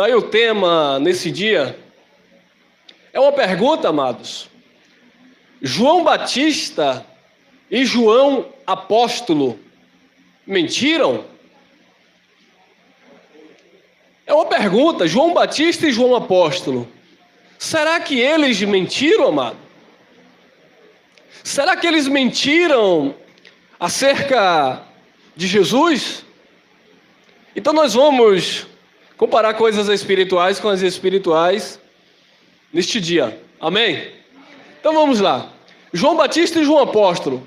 Aí o tema nesse dia é uma pergunta, amados. João Batista e João Apóstolo mentiram? É uma pergunta. João Batista e João Apóstolo, será que eles mentiram, amado? Será que eles mentiram acerca de Jesus? Então nós vamos comparar coisas espirituais com as espirituais neste dia. Amém? Então vamos lá. João Batista e João Apóstolo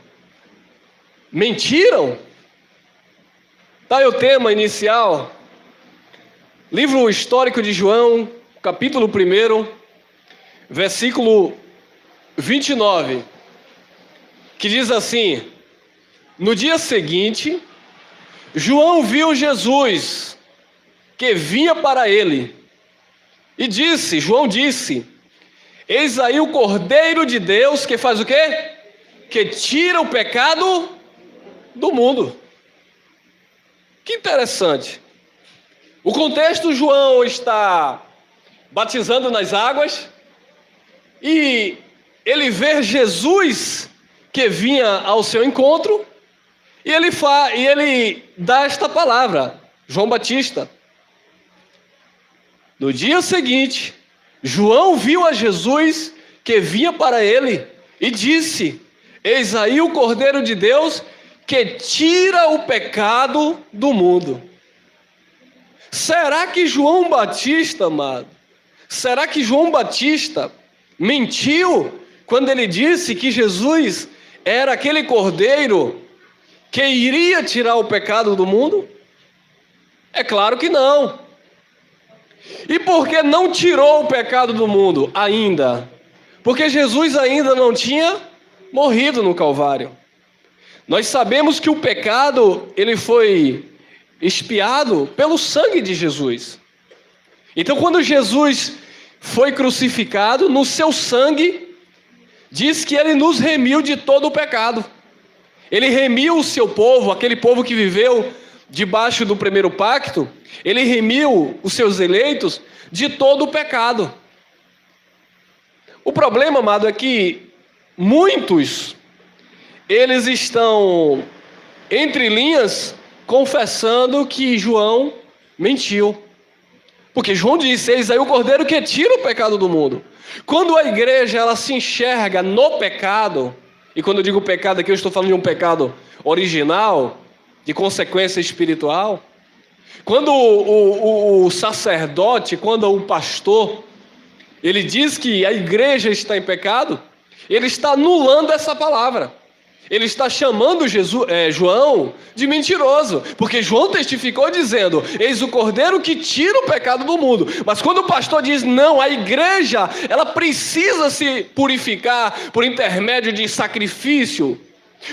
mentiram? Está aí o tema inicial. Livro histórico de João, capítulo 1, versículo 29, que diz assim: no dia seguinte, João viu Jesus que vinha para ele e disse, João disse: eis aí o Cordeiro de Deus que faz o quê? Que tira o pecado do mundo. Que interessante. O contexto, João está batizando nas águas e ele vê Jesus que vinha ao seu encontro e ele dá esta palavra, João Batista. No dia seguinte, João viu a Jesus que vinha para ele e disse: eis aí o Cordeiro de Deus que tira o pecado do mundo. Será que João Batista, amado, será que João Batista mentiu quando ele disse que Jesus era aquele Cordeiro que iria tirar o pecado do mundo? É claro que não. E por que não tirou o pecado do mundo ainda? Porque Jesus ainda não tinha morrido no Calvário. Nós sabemos que o pecado, ele foi expiado pelo sangue de Jesus. Então, quando Jesus foi crucificado, no seu sangue, diz que ele nos remiu de todo o pecado. Ele remiu o seu povo, aquele povo que viveu debaixo do primeiro pacto, ele remiu os seus eleitos de todo o pecado. O problema, amado, é que muitos, eles estão, entre linhas, confessando que João mentiu. Porque João disse: eis aí o Cordeiro que tira o pecado do mundo. Quando a igreja ela se enxerga no pecado, e quando eu digo pecado aqui eu estou falando de um pecado original, de consequência espiritual. Quando o sacerdote, quando o pastor, ele diz que a igreja está em pecado, ele está anulando essa palavra. Ele está chamando João de mentiroso, porque João testificou dizendo: eis o Cordeiro que tira o pecado do mundo. Mas quando o pastor diz: não, a igreja, ela precisa se purificar por intermédio de sacrifício,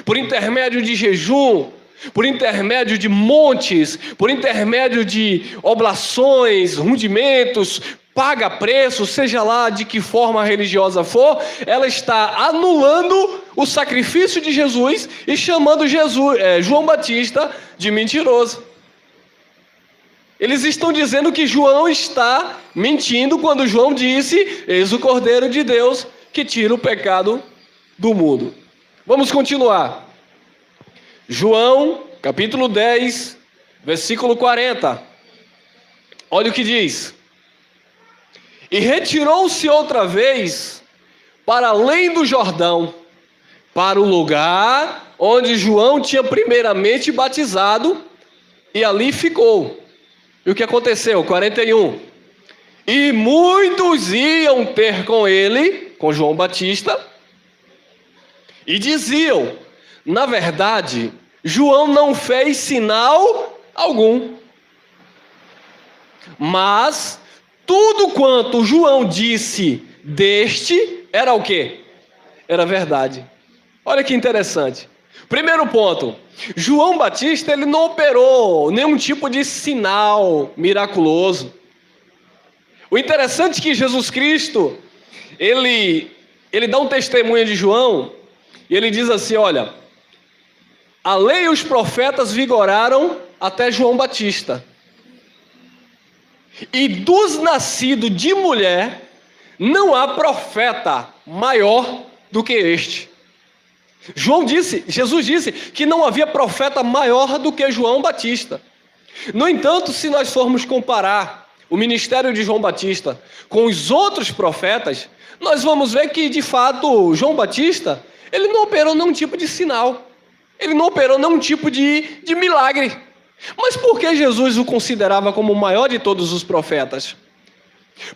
por intermédio de jejum, por intermédio de montes, por intermédio de oblações, rudimentos, paga preço, seja lá de que forma religiosa for, ela está anulando o sacrifício de Jesus e chamando João Batista de mentiroso. Eles estão dizendo que João está mentindo quando João disse: eis o Cordeiro de Deus que tira o pecado do mundo. Vamos continuar. João, capítulo 10, versículo 40. Olha o que diz: e retirou-se outra vez para além do Jordão, para o lugar onde João tinha primeiramente batizado, e ali ficou. E o que aconteceu? 41. E muitos iam ter com ele, com João Batista, e diziam: na verdade, João não fez sinal algum, mas tudo quanto João disse deste era o quê? Era verdade. Olha que interessante. Primeiro ponto: João Batista, ele não operou nenhum tipo de sinal miraculoso. O interessante é que Jesus Cristo, ele dá um testemunho de João, e ele diz assim: olha, a lei e os profetas vigoraram até João Batista. e dos nascidos de mulher, não há profeta maior do que este. Jesus disse que não havia profeta maior do que João Batista. No entanto, se nós formos comparar o ministério de João Batista com os outros profetas, nós vamos ver que, de fato, João Batista, ele não operou nenhum tipo de sinal. Ele não operou nenhum tipo de milagre. Mas por que Jesus o considerava como o maior de todos os profetas?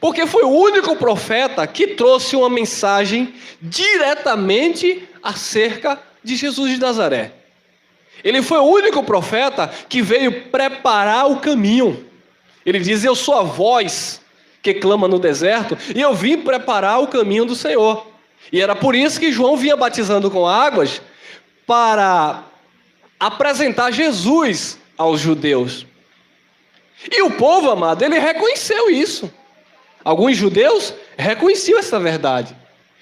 Porque foi o único profeta que trouxe uma mensagem diretamente acerca de Jesus de Nazaré. Ele foi o único profeta que veio preparar o caminho. Ele diz: eu sou a voz que clama no deserto, e eu vim preparar o caminho do Senhor. E era por isso que João vinha batizando com águas, para apresentar Jesus aos judeus. E o povo, amado, ele reconheceu isso. Alguns judeus reconheciam essa verdade.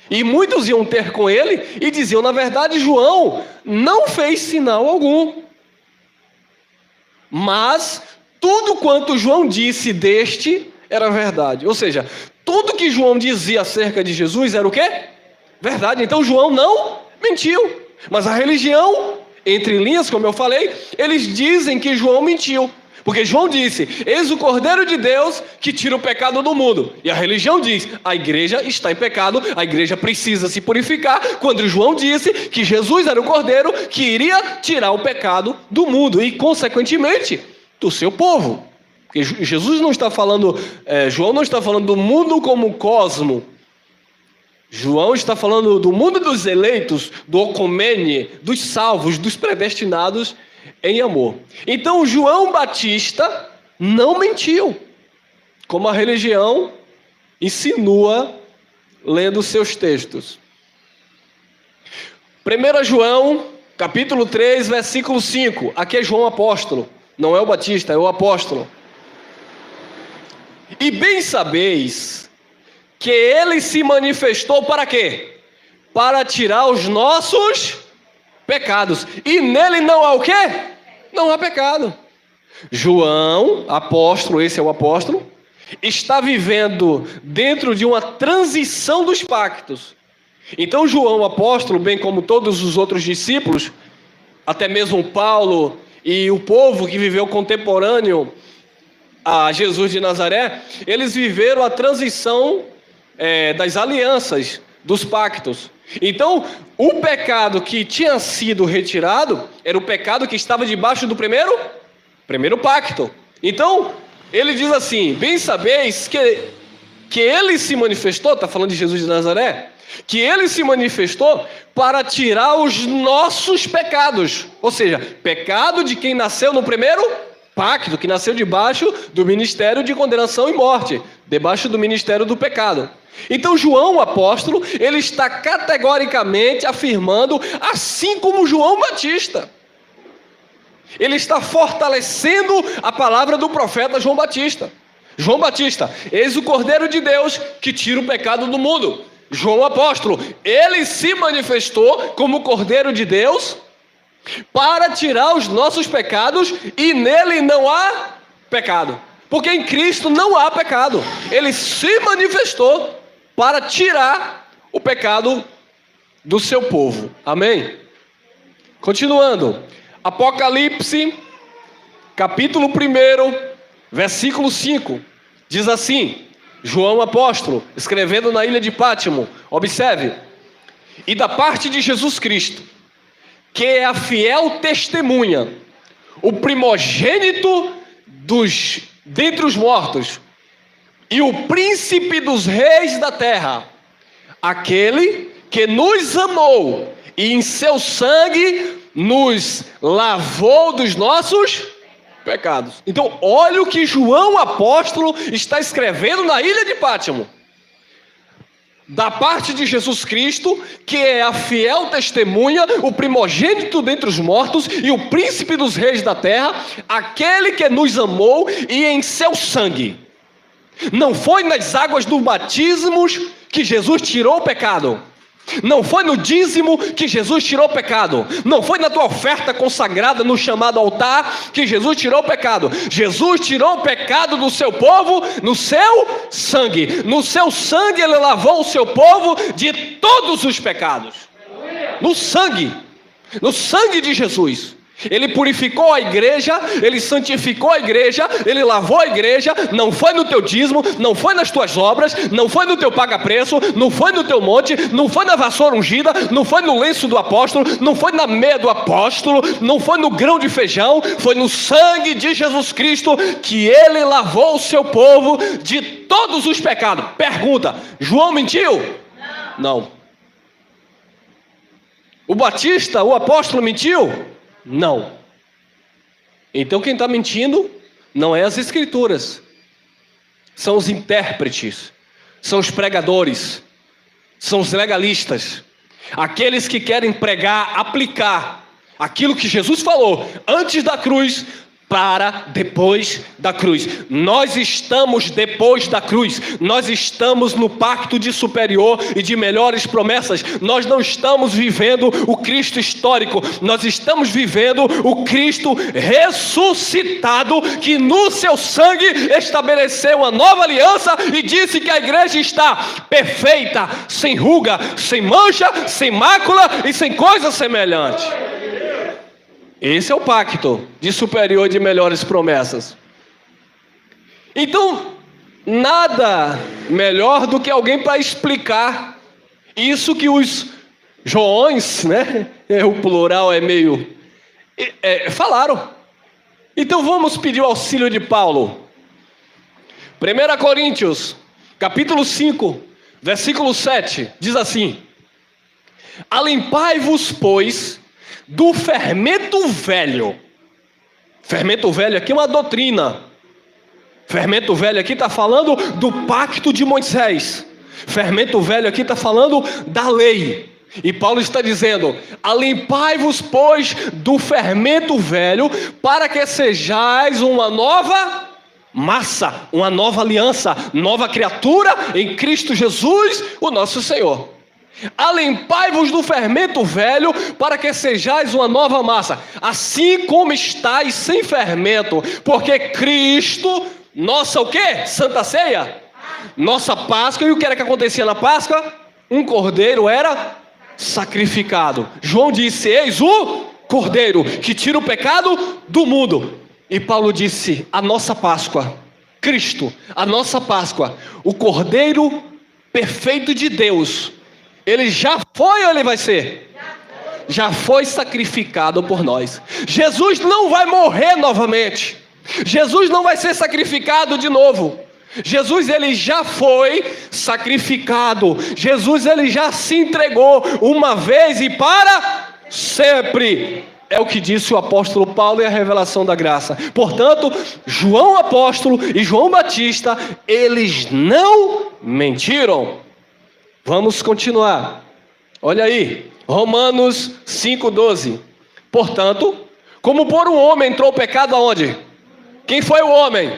E muitos iam ter com ele e diziam: na verdade, João não fez sinal algum. Mas tudo quanto João disse deste era verdade. Ou seja, tudo que João dizia acerca de Jesus era o quê? Verdade. Então João não mentiu. Mas a religião, entre linhas, como eu falei, eles dizem que João mentiu. Porque João disse: eis o Cordeiro de Deus que tira o pecado do mundo. E a religião diz: a igreja está em pecado, a igreja precisa se purificar. Quando João disse que Jesus era o Cordeiro que iria tirar o pecado do mundo e, consequentemente, do seu povo. Porque Jesus não está falando, João não está falando do mundo como cosmo. João está falando do mundo dos eleitos, do ocomene, dos salvos, dos predestinados em amor. Então João Batista não mentiu, como a religião insinua lendo seus textos. 1 João, capítulo 3, versículo 5. Aqui é João apóstolo, não é o Batista, é o apóstolo. E bem sabeis que ele se manifestou para quê? Para tirar os nossos pecados. E nele não há o quê? Não há pecado. João, apóstolo, esse é o apóstolo, está vivendo dentro de uma transição dos pactos. Então João, apóstolo, bem como todos os outros discípulos, até mesmo Paulo e o povo que viveu contemporâneo a Jesus de Nazaré, eles viveram a transição das alianças, dos pactos. Então, o pecado que tinha sido retirado era o pecado que estava debaixo do primeiro pacto. Então, ele diz assim: bem sabeis que ele se manifestou, está falando de Jesus de Nazaré, que ele se manifestou para tirar os nossos pecados. Ou seja, pecado de quem nasceu no primeiro pacto, que nasceu debaixo do ministério de condenação e morte, debaixo do ministério do pecado. Então João, o apóstolo, ele está categoricamente afirmando, assim como João Batista, ele está fortalecendo a palavra do profeta João Batista. João Batista: eis o Cordeiro de Deus que tira o pecado do mundo. João apóstolo: ele se manifestou como Cordeiro de Deus para tirar os nossos pecados, e nele não há pecado. Porque em Cristo não há pecado. Ele se manifestou para tirar o pecado do seu povo. Amém? Continuando. Apocalipse, capítulo 1, versículo 5. Diz assim, João apóstolo, escrevendo na ilha de Pátimo. Observe. E da parte de Jesus Cristo, que é a fiel testemunha, o primogênito dentre os mortos, e o príncipe dos reis da terra, aquele que nos amou e em seu sangue nos lavou dos nossos pecados. Então, olha o que João apóstolo está escrevendo na ilha de Pátimo. Da parte de Jesus Cristo, que é a fiel testemunha, o primogênito dentre os mortos e o príncipe dos reis da terra, aquele que nos amou e em seu sangue. Não foi nas águas do batismo que Jesus tirou o pecado. Não foi no dízimo que Jesus tirou o pecado. Não foi na tua oferta consagrada no chamado altar que Jesus tirou o pecado. Jesus tirou o pecado do seu povo no seu sangue. No seu sangue ele lavou o seu povo de todos os pecados. No sangue de Jesus. Ele purificou a igreja, ele santificou a igreja, ele lavou a igreja. Não foi no teu dízimo, não foi nas tuas obras, não foi no teu paga-preço, não foi no teu monte, não foi na vassoura ungida, não foi no lenço do apóstolo, não foi na meia do apóstolo, não foi no grão de feijão, foi no sangue de Jesus Cristo que ele lavou o seu povo de todos os pecados. Pergunta: João mentiu? Não. O Batista, o apóstolo, mentiu? Não. Então quem está mentindo não é as escrituras, são os intérpretes, são os pregadores, são os legalistas, aqueles que querem pregar, aplicar aquilo que Jesus falou antes da cruz para depois da cruz. Nós estamos depois da cruz, nós estamos no pacto de superior e de melhores promessas. Nós não estamos vivendo o Cristo histórico, nós estamos vivendo o Cristo ressuscitado, que no seu sangue estabeleceu uma nova aliança e disse que a igreja está perfeita, sem ruga, sem mancha, sem mácula e sem coisa semelhante. Esse é o pacto de superior e de melhores promessas. Então, nada melhor do que alguém para explicar isso que os Joões, né? O plural é meio... falaram. Então vamos pedir o auxílio de Paulo. 1 Coríntios, capítulo 5, versículo 7, diz assim: alimpai-vos, pois, do fermento velho. Fermento velho aqui é uma doutrina. Fermento velho aqui está falando do pacto de Moisés. Fermento velho aqui está falando da lei. E Paulo está dizendo: alimpai-vos, pois, do fermento velho, para que sejais uma nova massa, uma nova aliança, nova criatura em Cristo Jesus, o nosso Senhor. Alimpai-vos do fermento velho, para que sejais uma nova massa, assim como estáis sem fermento, porque Cristo, nossa o quê? Santa Ceia? Nossa Páscoa. E o que era que acontecia na Páscoa? Um cordeiro era sacrificado. João disse: eis o cordeiro que tira o pecado do mundo. E Paulo disse: a nossa Páscoa, Cristo, a nossa Páscoa, o cordeiro perfeito de Deus, ele já foi ou ele vai ser? Já foi sacrificado por nós. Jesus não vai morrer novamente. Jesus não vai ser sacrificado de novo. Jesus, ele já foi sacrificado. Jesus, ele já se entregou uma vez e para sempre. É o que disse o apóstolo Paulo e a revelação da graça. Portanto, João apóstolo e João Batista, eles não mentiram. Vamos continuar. Olha aí, Romanos 5,12. Portanto, como por um homem entrou o pecado aonde? Quem foi o homem?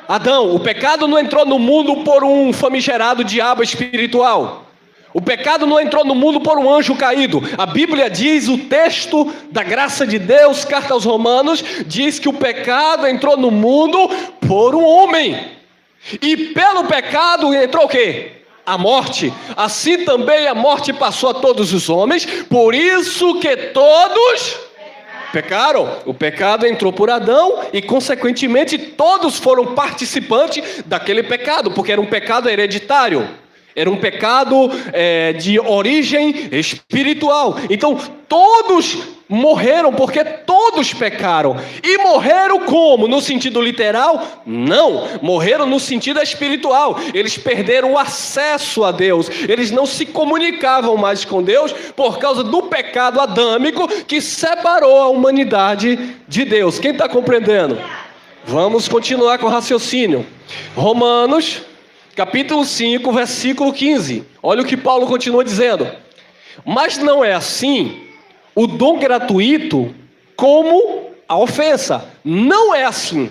Adão. O pecado não entrou no mundo por um famigerado diabo espiritual. O pecado não entrou no mundo por um anjo caído. A Bíblia diz, o texto da graça de Deus, carta aos Romanos, diz que o pecado entrou no mundo por um homem. E pelo pecado entrou o quê? A morte. Assim também a morte passou a todos os homens, por isso que todos pecaram. O pecado entrou por Adão e consequentemente todos foram participantes daquele pecado, porque era um pecado hereditário, era um pecado de origem espiritual. Então todos morreram porque todos pecaram. E morreram como? No sentido literal? Não, morreram no sentido espiritual. Eles perderam o acesso a Deus. Eles não se comunicavam mais com Deus por causa do pecado adâmico que separou a humanidade de Deus. Quem está compreendendo? Vamos continuar com o raciocínio. Romanos, capítulo 5, versículo 15. Olha o que Paulo continua dizendo: mas não é assim o dom gratuito como a ofensa. Não é assim.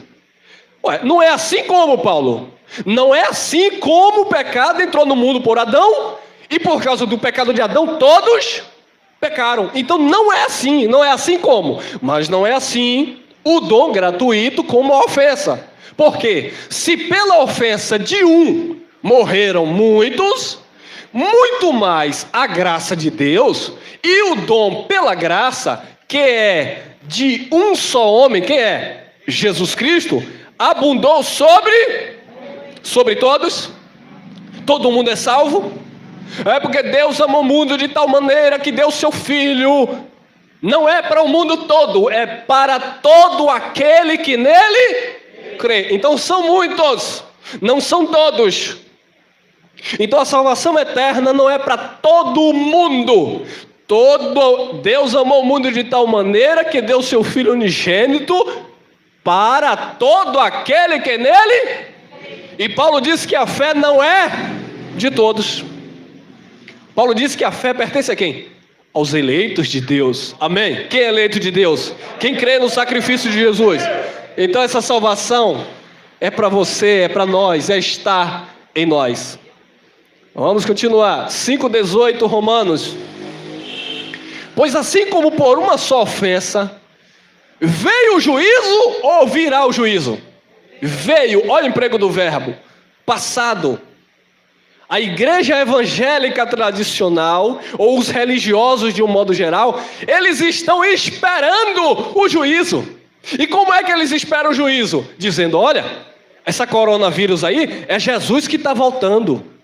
Ué, não é assim como, Paulo? Não é assim como o pecado entrou no mundo por Adão E por causa do pecado de Adão, todos pecaram. Então não é assim. Não é assim como? Mas não é assim o dom gratuito como a ofensa. Por quê? Se pela ofensa de um morreram muitos, muito mais a graça de Deus e o dom pela graça, que é de um só homem, que é Jesus Cristo, abundou sobre todos. Todo mundo é salvo. É porque Deus amou o mundo de tal maneira que deu seu Filho. Não é para o mundo todo, é para todo aquele que nele crê. Então são muitos, não são todos. Então a salvação eterna não é para todo mundo. Deus amou o mundo de tal maneira que deu seu Filho unigênito para todo aquele que nele. E Paulo diz que a fé não é de todos. Paulo diz que a fé pertence a quem? Aos eleitos de Deus. Amém? Quem é eleito de Deus? Quem crê no sacrifício de Jesus? Então essa salvação é para você, é para nós, é estar em nós. Vamos continuar. 5,18 Romanos. Pois assim como por uma só ofensa veio o juízo, ou virá o juízo? Veio, olha o emprego do verbo, passado. A igreja evangélica tradicional, ou os religiosos de um modo geral, eles estão esperando o juízo. E como é que eles esperam o juízo? Dizendo, olha, essa coronavírus aí é Jesus que está voltando.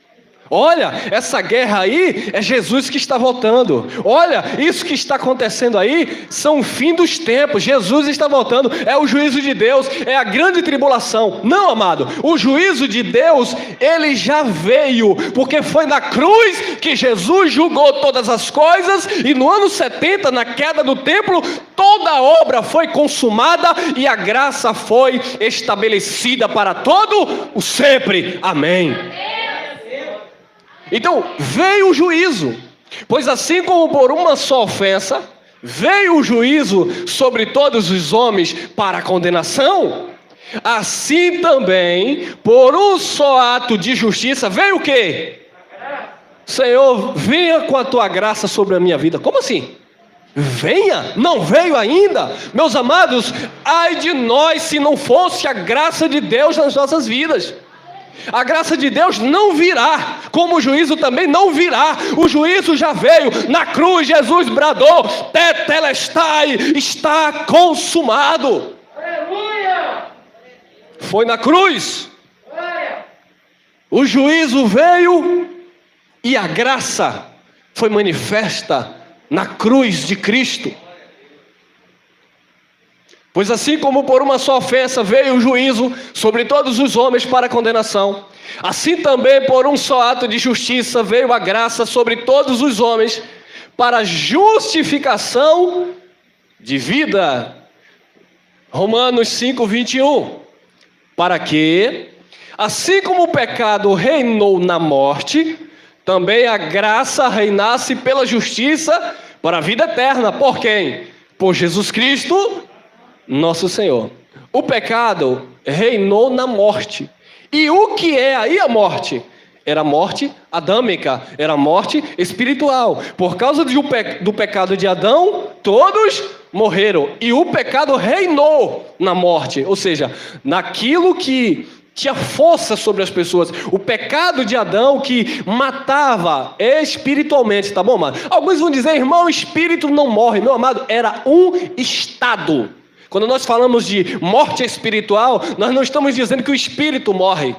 Olha, essa guerra aí é Jesus que está voltando. Olha, isso que está acontecendo aí são o fim dos tempos. Jesus está voltando, é o juízo de Deus, é a grande tribulação. Não, amado, o juízo de Deus, ele já veio, porque foi na cruz que Jesus julgou todas as coisas, e no ano 70, na queda do templo, toda a obra foi consumada e a graça foi estabelecida para todo o sempre. Amém. Então, veio o juízo, pois assim como por uma só ofensa, veio o juízo sobre todos os homens para a condenação, assim também, por um só ato de justiça, veio o quê? Senhor, venha com a tua graça sobre a minha vida. Como assim? Venha, não veio ainda. Meus amados, ai de nós se não fosse a graça de Deus nas nossas vidas. A graça de Deus não virá, como o juízo também não virá. O juízo já veio, na cruz Jesus bradou, tetelestai, está consumado. Aleluia! Foi na cruz. O juízo veio e a graça foi manifesta na cruz de Cristo. Pois assim como por uma só ofensa veio o juízo sobre todos os homens para a condenação, assim também por um só ato de justiça veio a graça sobre todos os homens para a justificação de vida. Romanos 5:21. Para que, assim como o pecado reinou na morte, também a graça reinasse pela justiça para a vida eterna. Por quem? Por Jesus Cristo, nosso Senhor. O pecado reinou na morte. E o que é aí a morte? Era morte adâmica, era morte espiritual. Por causa do pecado de Adão, todos morreram. E o pecado reinou na morte, ou seja, naquilo que tinha força sobre as pessoas. O pecado de Adão que matava espiritualmente, tá bom, mano? Alguns vão dizer, irmão, espírito não morre. Meu amado, era um estado. Quando nós falamos de morte espiritual, nós não estamos dizendo que o espírito morre.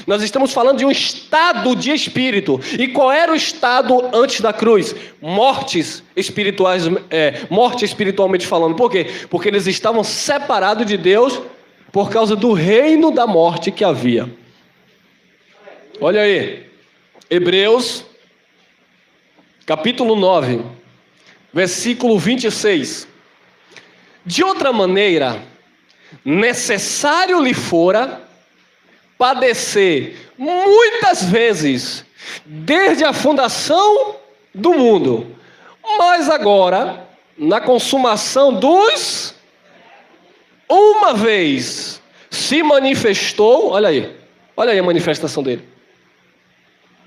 Nós estamos falando de um estado de espírito. E qual era o estado antes da cruz? Mortes espirituais, morte espiritualmente falando. Por quê? Porque eles estavam separados de Deus por causa do reino da morte que havia. Olha aí, Hebreus, capítulo 9, versículo 26. De outra maneira, necessário lhe fora padecer muitas vezes, desde a fundação do mundo, mas agora, na consumação dos, uma vez se manifestou, olha aí a manifestação dele,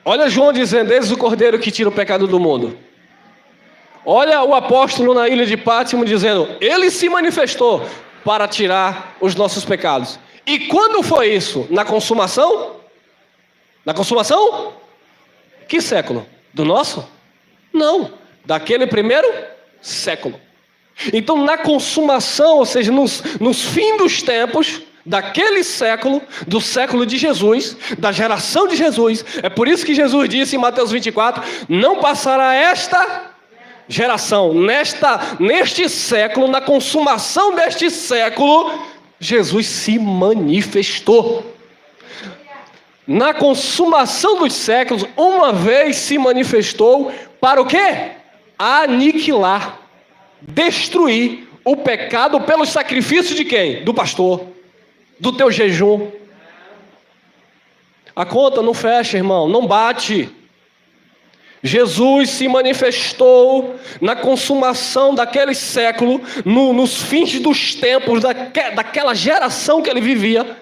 Olha João dizendo: eis o Cordeiro que tira o pecado do mundo. Olha o apóstolo na ilha de Pátimo dizendo: ele se manifestou para tirar os nossos pecados. E quando foi isso? Na consumação? Na consumação? Que século? Do nosso? Não, daquele primeiro século. Então, na consumação, ou seja, nos fins dos tempos, daquele século, do século de Jesus, da geração de Jesus, é por isso que Jesus disse em Mateus 24: não passará esta geração, neste século, na consumação deste século, Jesus se manifestou. Na consumação dos séculos, uma vez se manifestou para o quê? Aniquilar, destruir o pecado pelos sacrifícios de quem? Do pastor, do teu jejum. A conta não fecha, irmão, não bate. Jesus se manifestou na consumação daquele século, nos fins dos tempos, daquela geração que ele vivia,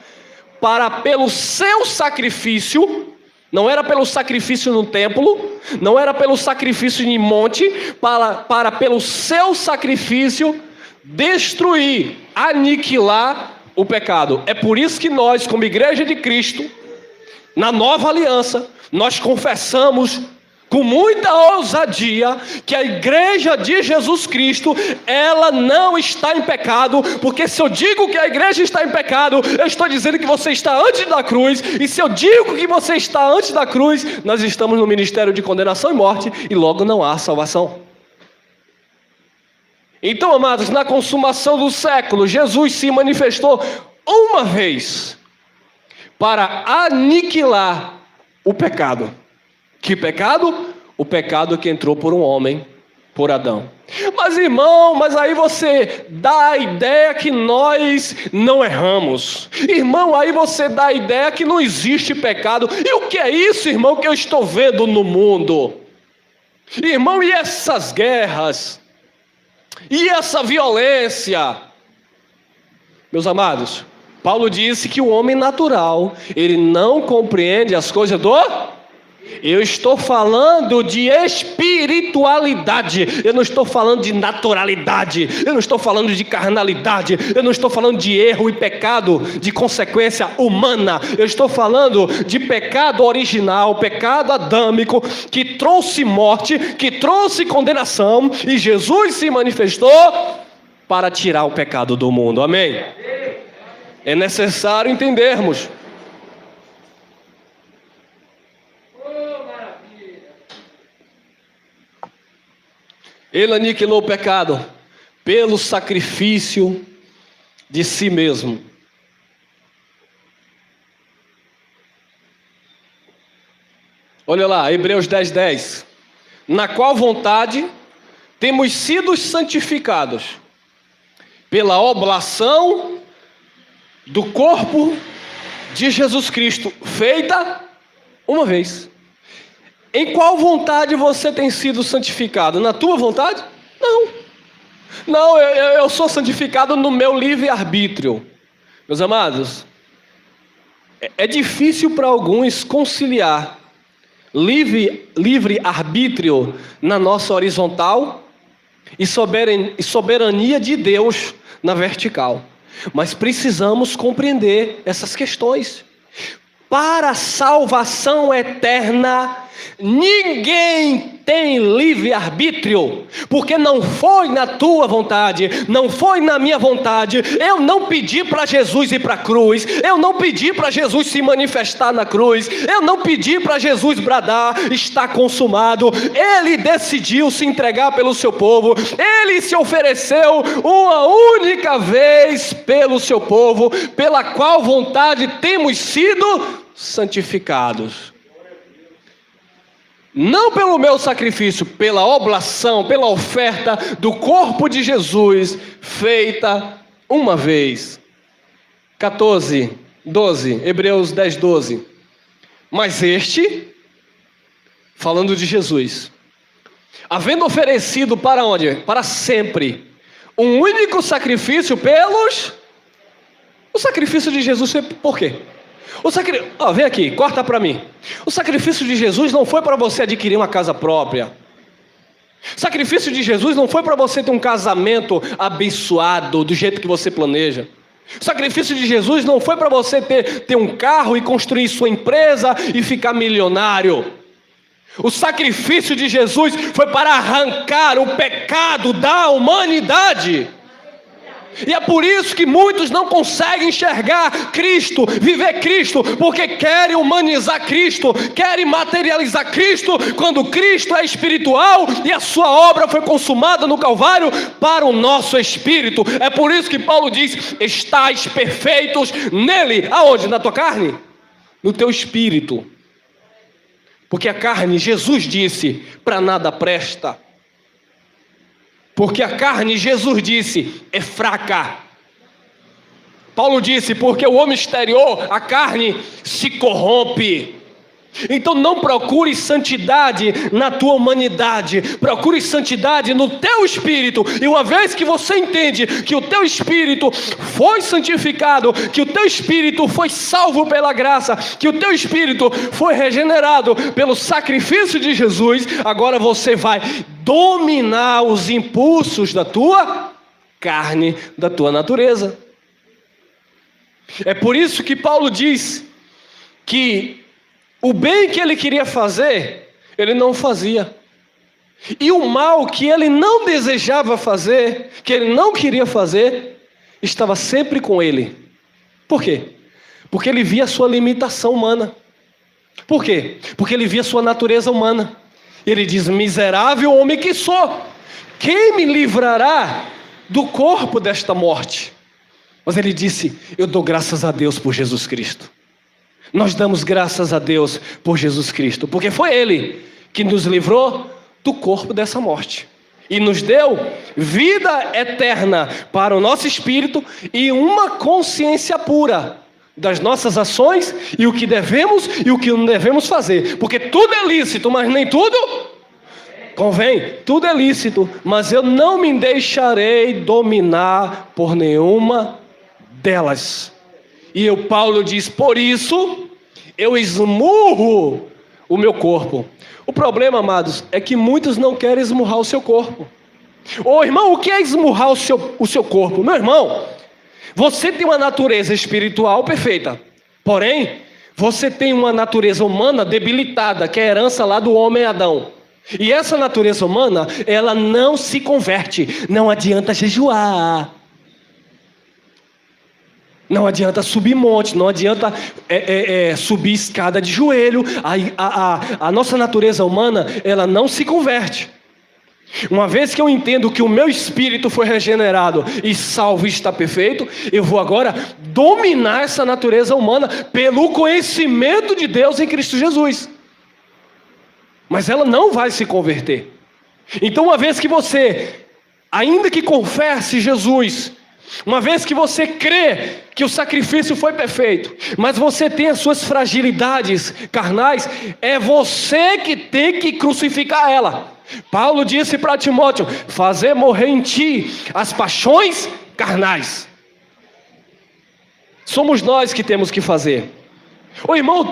para pelo seu sacrifício, não era pelo sacrifício no templo, não era pelo sacrifício em monte, para pelo seu sacrifício destruir, aniquilar o pecado. É por isso que nós, como igreja de Cristo, na nova aliança, nós confessamos com muita ousadia que a igreja de Jesus Cristo, ela não está em pecado, porque se eu digo que a igreja está em pecado, eu estou dizendo que você está antes da cruz, e se eu digo que você está antes da cruz, nós estamos no ministério de condenação e morte, e logo não há salvação. Então, amados, na consumação do século, Jesus se manifestou uma vez para aniquilar o pecado. Que pecado? O pecado que entrou por um homem, por Adão. Mas irmão, mas aí você dá a ideia que nós não erramos. Irmão, aí você dá a ideia que não existe pecado. E o que é isso, irmão, que eu estou vendo no mundo? Irmão, e essas guerras? E essa violência? Meus amados, Paulo disse que o homem natural, ele não compreende as coisas do... Eu estou falando de espiritualidade, eu não estou falando de naturalidade, eu não estou falando de carnalidade, eu não estou falando de erro e pecado de consequência humana, eu estou falando de pecado original, pecado adâmico, que trouxe morte, que trouxe condenação, e Jesus se manifestou para tirar o pecado do mundo, amém? É necessário entendermos. Ele aniquilou o pecado pelo sacrifício de si mesmo. Olha lá, Hebreus 10:10. Na qual vontade temos sido santificados pela oblação do corpo de Jesus Cristo, feita uma vez. Em qual vontade você tem sido santificado? Na tua vontade? Não. Não, eu sou santificado no meu livre-arbítrio. Meus amados, é difícil para alguns conciliar livre-arbítrio na nossa horizontal e soberania de Deus na vertical. Mas precisamos compreender essas questões. Para a salvação eterna, ninguém tem livre-arbítrio, porque não foi na tua vontade, não foi na minha vontade. Eu não pedi para Jesus ir para a cruz, eu não pedi para Jesus se manifestar na cruz, eu não pedi para Jesus bradar, está consumado. Ele decidiu se entregar pelo seu povo, ele se ofereceu uma única vez pelo seu povo, pela qual vontade temos sido santificados. Não pelo meu sacrifício, pela oblação, pela oferta do corpo de Jesus, feita uma vez. 14:12, Hebreus 10:12. Mas este, falando de Jesus, havendo oferecido para onde? Para sempre, um único sacrifício pelos... O sacrifício de Jesus foi por quê? Vem aqui, corta para mim. O sacrifício de Jesus não foi para você adquirir uma casa própria. O sacrifício de Jesus não foi para você ter um casamento abençoado do jeito que você planeja. O sacrifício de Jesus não foi para você ter um carro e construir sua empresa e ficar milionário. O sacrifício de Jesus foi para arrancar o pecado da humanidade. E é por isso que muitos não conseguem enxergar Cristo, viver Cristo, porque querem humanizar Cristo, querem materializar Cristo, quando Cristo é espiritual e a sua obra foi consumada no Calvário para o nosso espírito. É por isso que Paulo diz: estais perfeitos nele. Aonde? Na tua carne? No teu espírito. Porque a carne, Jesus disse, para nada presta. Porque a carne, Jesus disse, é fraca. Paulo disse, porque o homem exterior, a carne, se corrompe. Então não procure santidade na tua humanidade, procure santidade no teu espírito. E uma vez que você entende que o teu espírito foi santificado, que o teu espírito foi salvo pela graça, que o teu espírito foi regenerado pelo sacrifício de Jesus, agora você vai dominar os impulsos da tua carne, da tua natureza. É por isso que Paulo diz que o bem que ele queria fazer, ele não fazia. E o mal que ele não desejava fazer, que ele não queria fazer, estava sempre com ele. Por quê? Porque ele via a sua limitação humana. Por quê? Porque ele via a sua natureza humana. Ele diz: miserável homem que sou, quem me livrará do corpo desta morte? Mas ele disse: eu dou graças a Deus por Jesus Cristo. Nós damos graças a Deus por Jesus Cristo, porque foi Ele que nos livrou do corpo dessa morte e nos deu vida eterna para o nosso espírito e uma consciência pura das nossas ações e o que devemos e o que não devemos fazer, porque tudo é lícito, mas nem tudo convém. Tudo é lícito, mas eu não me deixarei dominar por nenhuma delas. E Paulo diz: por isso eu esmurro o meu corpo. O problema, amados, é que muitos não querem esmurrar o seu corpo. Ô irmão, o que é esmurrar o seu corpo? Meu irmão, você tem uma natureza espiritual perfeita, porém, você tem uma natureza humana debilitada, que é a herança lá do homem Adão. E essa natureza humana, ela não se converte. Não adianta jejuar, não adianta subir monte, não adianta subir escada de joelho. A nossa natureza humana, ela não se converte. Uma vez que eu entendo que o meu espírito foi regenerado e salvo e está perfeito, eu vou agora dominar essa natureza humana pelo conhecimento de Deus em Cristo Jesus. Mas ela não vai se converter. Então, uma vez que você, ainda que confesse Jesus, uma vez que você crê que o sacrifício foi perfeito, mas você tem as suas fragilidades carnais, é você que tem que crucificar ela. Paulo disse para Timóteo: fazer morrer em ti as paixões carnais. Somos nós que temos que fazer. Ô irmão,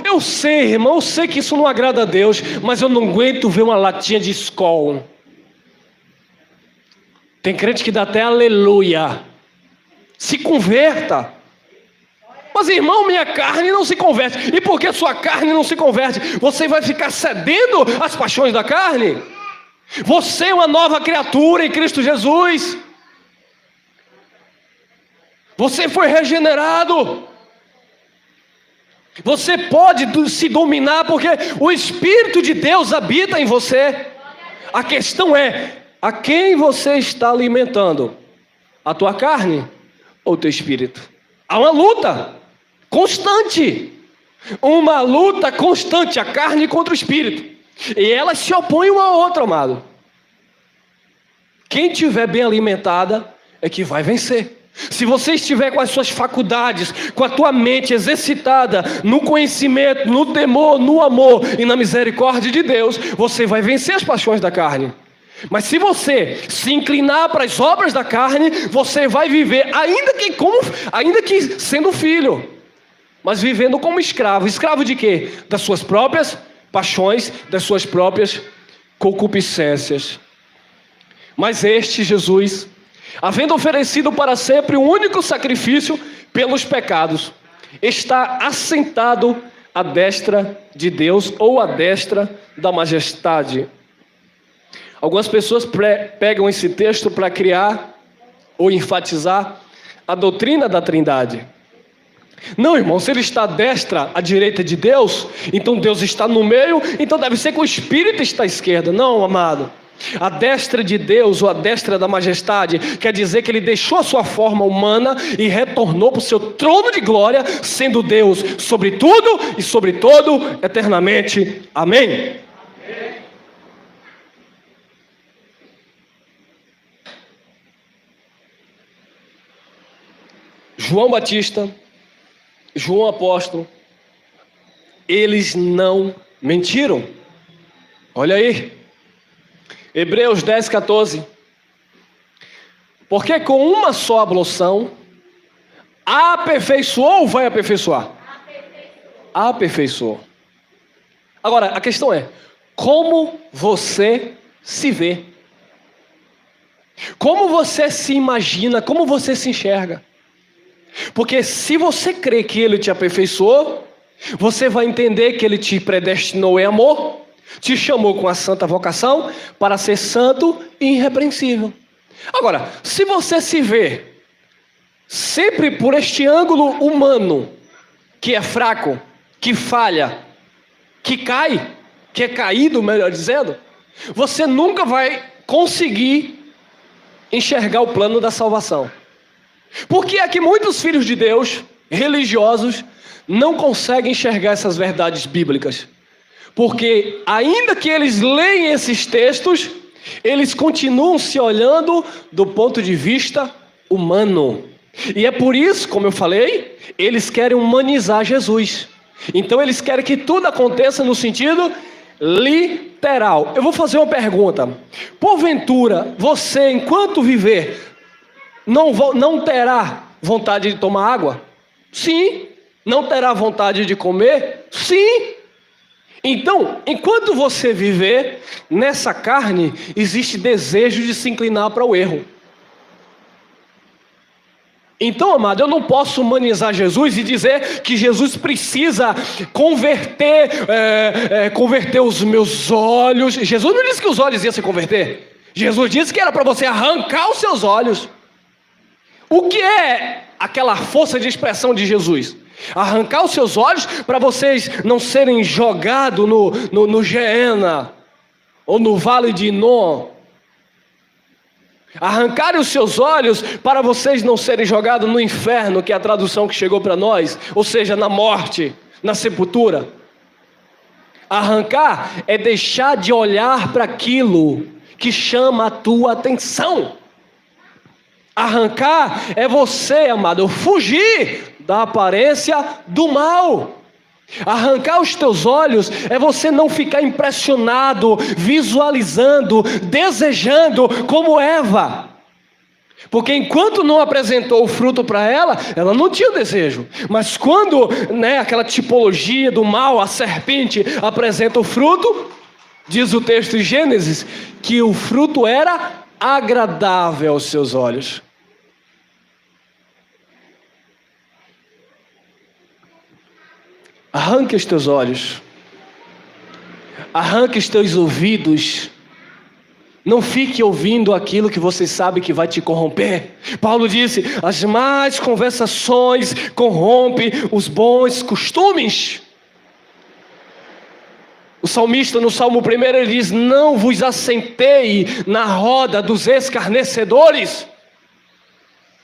eu sei, irmão, eu sei que isso não agrada a Deus, mas eu não aguento ver uma latinha de Skol. Tem crente que dá até aleluia. Se converta. Mas irmão, minha carne não se converte. E por que sua carne não se converte? Você vai ficar cedendo às paixões da carne? Você é uma nova criatura em Cristo Jesus. Você foi regenerado. Você pode se dominar porque o Espírito de Deus habita em você. A questão é: a quem você está alimentando? A tua carne ou o teu espírito? Há uma luta constante. Uma luta constante, a carne contra o espírito. E elas se opõem uma à outra, amado. Quem estiver bem alimentada é que vai vencer. Se você estiver com as suas faculdades, com a tua mente exercitada no conhecimento, no temor, no amor e na misericórdia de Deus, você vai vencer as paixões da carne. Mas se você se inclinar para as obras da carne, você vai viver, ainda que sendo filho, mas vivendo como escravo. Escravo de quê? Das suas próprias paixões, das suas próprias concupiscências. Mas este Jesus, havendo oferecido para sempre um único sacrifício pelos pecados, está assentado à destra de Deus, ou à destra da majestade. Algumas pessoas pegam esse texto para criar ou enfatizar a doutrina da Trindade. Não, irmão, se ele está à destra, à direita de Deus, então Deus está no meio, então deve ser que o Espírito está à esquerda. Não, amado. A destra de Deus, ou a destra da majestade, quer dizer que ele deixou a sua forma humana e retornou para o seu trono de glória, sendo Deus sobre tudo e sobre todo eternamente. Amém? Amém. João Batista, João Apóstolo, eles não mentiram. Olha aí, Hebreus 10, 14. Porque com uma só ablução, aperfeiçoou ou vai aperfeiçoar? Aperfeiçoou. Agora, a questão é, como você se vê? Como você se imagina? Como você se enxerga? Porque se você crê que Ele te aperfeiçoou, você vai entender que Ele te predestinou em amor, te chamou com a santa vocação para ser santo e irrepreensível. Agora, se você se vê sempre por este ângulo humano, que é fraco, que falha, que cai, que é caído, melhor dizendo, você nunca vai conseguir enxergar o plano da salvação. Por que é que muitos filhos de Deus, religiosos, não conseguem enxergar essas verdades bíblicas? Porque ainda que eles leem esses textos, eles continuam se olhando do ponto de vista humano. E é por isso, como eu falei, eles querem humanizar Jesus. Então eles querem que tudo aconteça no sentido literal. Eu vou fazer uma pergunta. Porventura, você, enquanto viver, não terá vontade de tomar água? Sim. Não terá vontade de comer? Sim. Então, enquanto você viver nessa carne, existe desejo de se inclinar para o erro. Então, amado, eu não posso humanizar Jesus e dizer que Jesus precisa converter os meus olhos. Jesus não disse que os olhos iam se converter. Jesus disse que era para você arrancar os seus olhos. O que é aquela força de expressão de Jesus? Arrancar os seus olhos para vocês não serem jogados no Geena ou no Vale de Inom. Arrancarem os seus olhos para vocês não serem jogados no inferno, que é a tradução que chegou para nós, ou seja, na morte, na sepultura. Arrancar é deixar de olhar para aquilo que chama a tua atenção. Arrancar é você, amado, fugir da aparência do mal. Arrancar os teus olhos é você não ficar impressionado, visualizando, desejando como Eva. Porque enquanto não apresentou o fruto para ela, ela não tinha o desejo. Mas quando, aquela tipologia do mal, a serpente, apresenta o fruto, diz o texto de Gênesis, que o fruto era agradável aos seus olhos. Arranque os teus olhos, arranque os teus ouvidos, não fique ouvindo aquilo que você sabe que vai te corromper. Paulo disse, as más conversações corrompem os bons costumes. O salmista no Salmo 1 ele diz, não vos assentei na roda dos escarnecedores,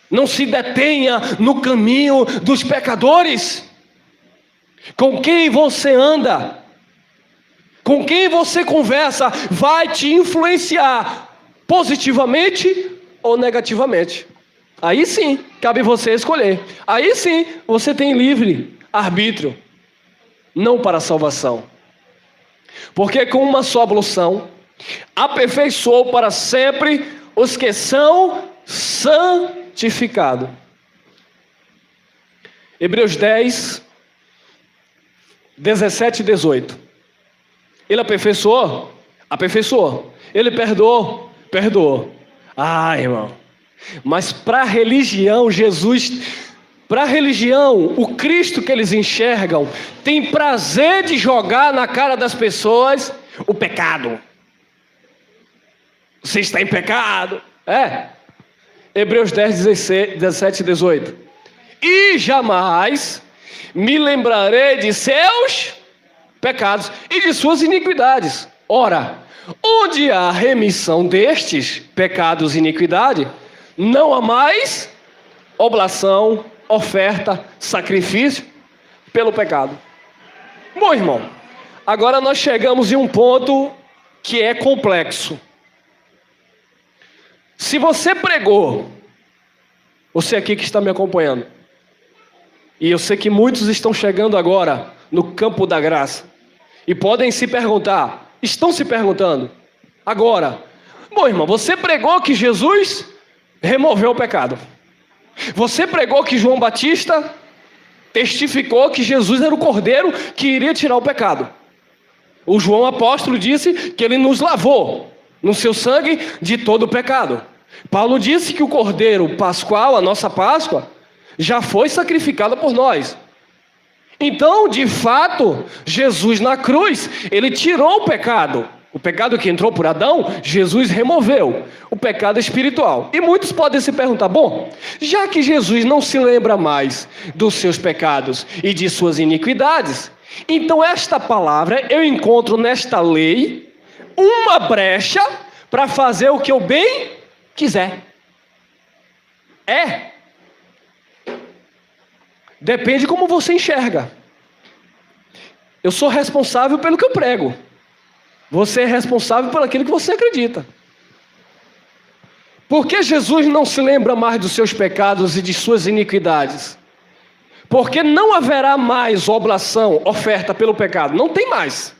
não se detenha no caminho dos pecadores. Com quem você anda, com quem você conversa, vai te influenciar positivamente ou negativamente. Aí sim, cabe você escolher. Aí sim, você tem livre arbítrio, não para a salvação. Porque com uma só ablução, aperfeiçoou para sempre os que são santificados. Hebreus 10, 17 e 18. Ele aperfeiçoou? Aperfeiçoou. Ele perdoou? Perdoou. Ah, irmão. Mas para a religião, para a religião, o Cristo que eles enxergam, tem prazer de jogar na cara das pessoas o pecado. Você está em pecado. Hebreus 10, 17 e 18. E jamais me lembrarei de seus pecados e de suas iniquidades. Ora, onde há remissão destes pecados e iniquidade, não há mais oblação, oferta, sacrifício pelo pecado. Bom, irmão, agora nós chegamos em um ponto que é complexo. Se você pregou, você aqui que está me acompanhando, e eu sei que muitos estão chegando agora no campo da graça, e podem se perguntar, estão se perguntando, agora, bom, irmão, você pregou que Jesus removeu o pecado. Você pregou que João Batista testificou que Jesus era o Cordeiro que iria tirar o pecado. O João apóstolo disse que ele nos lavou no seu sangue de todo o pecado. Paulo disse que o Cordeiro Pascual, a nossa Páscoa, já foi sacrificado por nós. Então, de fato, Jesus na cruz, ele tirou o pecado. O pecado que entrou por Adão, Jesus removeu. O pecado espiritual. E muitos podem se perguntar, bom, já que Jesus não se lembra mais dos seus pecados e de suas iniquidades, então esta palavra, eu encontro nesta lei uma brecha para fazer o que eu bem quiser. Depende como você enxerga. Eu sou responsável pelo que eu prego. Você é responsável por aquilo que você acredita. Por que Jesus não se lembra mais dos seus pecados e de suas iniquidades? Porque não haverá mais oblação, oferta pelo pecado. Não tem mais.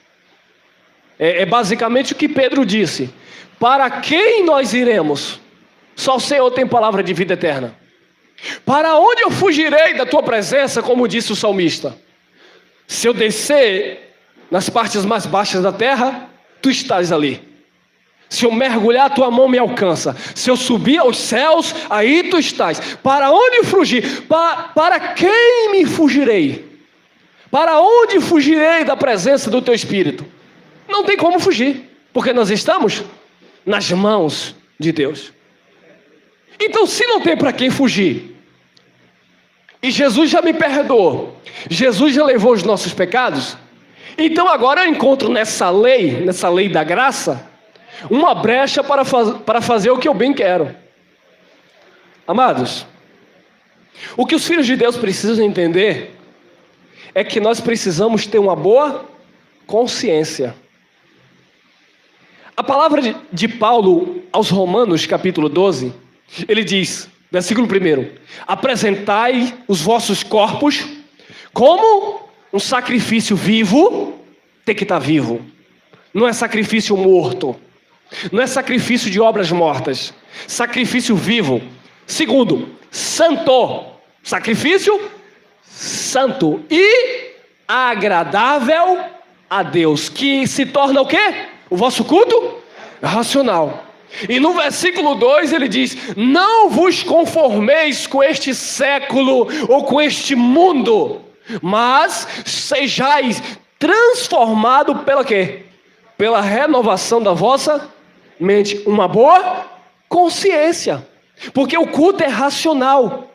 É basicamente o que Pedro disse. Para quem nós iremos? Só o Senhor tem palavra de vida eterna. Para onde eu fugirei da tua presença, como disse o salmista? Se eu descer nas partes mais baixas da terra, tu estás ali. Se eu mergulhar, tua mão me alcança. Se eu subir aos céus, aí tu estás. Para onde fugir? Para quem me fugirei? Para onde fugirei da presença do teu Espírito? Não tem como fugir, porque nós estamos nas mãos de Deus. Então, se não tem para quem fugir, e Jesus já me perdoou, Jesus já levou os nossos pecados, então agora eu encontro nessa lei da graça, uma brecha para fazer o que eu bem quero. Amados, o que os filhos de Deus precisam entender é que nós precisamos ter uma boa consciência. A palavra de Paulo aos Romanos, capítulo 12, ele diz, versículo 1, apresentai os vossos corpos como um sacrifício vivo. Tem que estar vivo, não é sacrifício morto, não é sacrifício de obras mortas, sacrifício vivo. Segundo, santo, sacrifício santo e agradável a Deus, que se torna o quê? O vosso culto racional. E no versículo 2 ele diz, não vos conformeis com este século ou com este mundo, mas sejais transformado pela quê? Pela renovação da vossa mente, uma boa consciência, porque o culto é racional.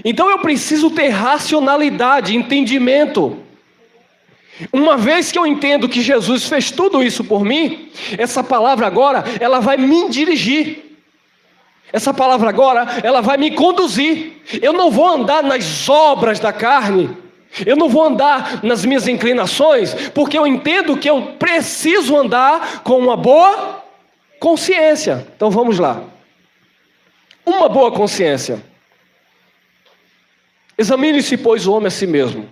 Então eu preciso ter racionalidade, entendimento. Uma vez que eu entendo que Jesus fez tudo isso por mim, essa palavra agora, ela vai me dirigir. Essa palavra agora, ela vai me conduzir. Eu não vou andar nas obras da carne. Eu não vou andar nas minhas inclinações, porque eu entendo que eu preciso andar com uma boa consciência. Então vamos lá. Uma boa consciência. Examine-se, pois, o homem a si mesmo.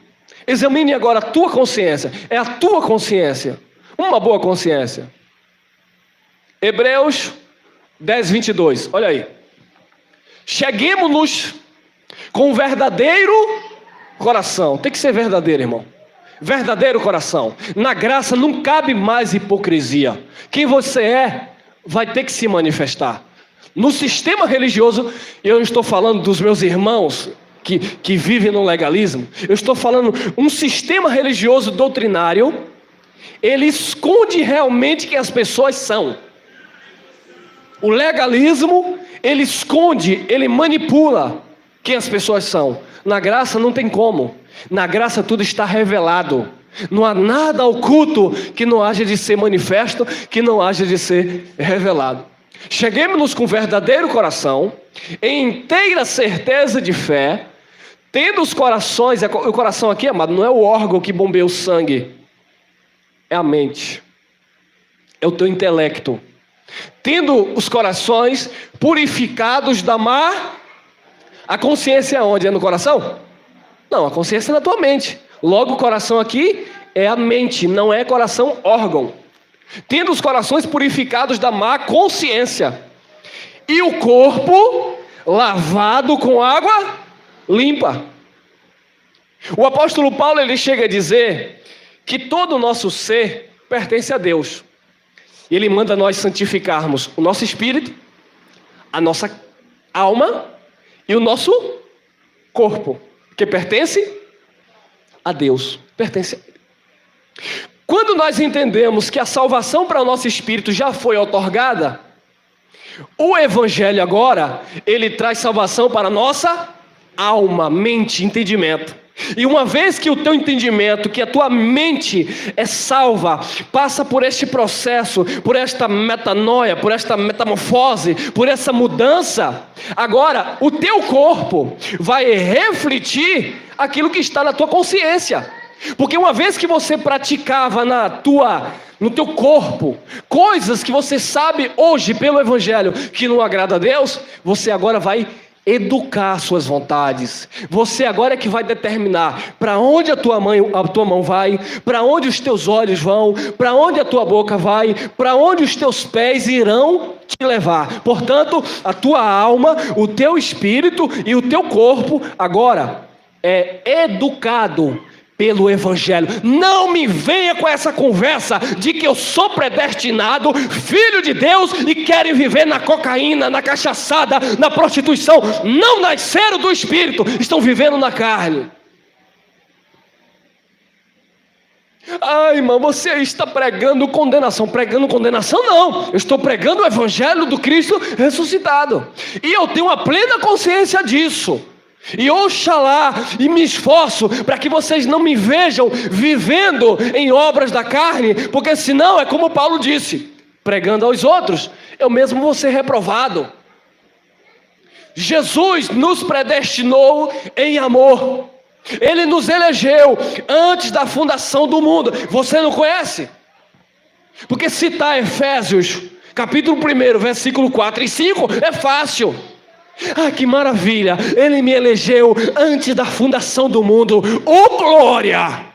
Examine agora a tua consciência. É a tua consciência. Uma boa consciência. Hebreus 10, 22. Olha aí. Cheguemos-nos com um verdadeiro coração. Tem que ser verdadeiro, irmão. verdadeiro coração. Na graça não cabe mais hipocrisia. Quem você é vai ter que se manifestar. No sistema religioso, eu não estou falando dos meus irmãos que vivem no legalismo. Eu estou falando um sistema religioso doutrinário. Ele esconde realmente quem as pessoas são. O legalismo, ele esconde, ele manipula quem as pessoas são. Na graça não tem como. Na graça tudo está revelado. Não há nada oculto que não haja de ser manifesto, que não haja de ser revelado. Cheguemos-nos com verdadeiro coração, em inteira certeza de fé, tendo os corações, o coração aqui, amado, não é o órgão que bombeia o sangue, é a mente, é o teu intelecto. Tendo os corações purificados da má, a consciência é onde? É no coração? Não, a consciência é na tua mente. Logo o coração aqui é a mente, não é coração órgão. Tendo os corações purificados da má consciência, e o corpo lavado com água limpa. O apóstolo Paulo, ele chega a dizer que todo o nosso ser pertence a Deus. E ele manda nós santificarmos o nosso espírito, a nossa alma e o nosso corpo, que pertence a Deus, pertence a Ele. Quando nós entendemos que a salvação para o nosso espírito já foi outorgada, o Evangelho agora, ele traz salvação para a nossa alma, mente, entendimento. E uma vez que o teu entendimento, que a tua mente é salva, passa por este processo, por esta metanoia, por esta metamorfose, por essa mudança, agora o teu corpo vai refletir aquilo que está na tua consciência. Porque uma vez que você praticava no teu corpo coisas que você sabe hoje pelo Evangelho que não agrada a Deus, você agora vai educar suas vontades. Você agora é que vai determinar para onde a tua mão vai, para onde os teus olhos vão, para onde a tua boca vai, para onde os teus pés irão te levar. Portanto, a tua alma, o teu espírito e o teu corpo agora é educado pelo Evangelho. Não me venha com essa conversa de que eu sou predestinado, filho de Deus, e querem viver na cocaína, na cachaçada, na prostituição. Não nasceram do Espírito, estão vivendo na carne. Ai, irmão, você está pregando condenação. Pregando condenação não, eu estou pregando o Evangelho do Cristo ressuscitado. E eu tenho uma plena consciência disso. E oxalá, e me esforço para que vocês não me vejam vivendo em obras da carne, porque senão é como Paulo disse, pregando aos outros, eu mesmo vou ser reprovado. Jesus nos predestinou em amor. Ele nos elegeu antes da fundação do mundo. Você não conhece? Porque citar Efésios, capítulo 1, versículo 4 e 5 é fácil. Ah, que maravilha, Ele me elegeu antes da fundação do mundo, oh glória!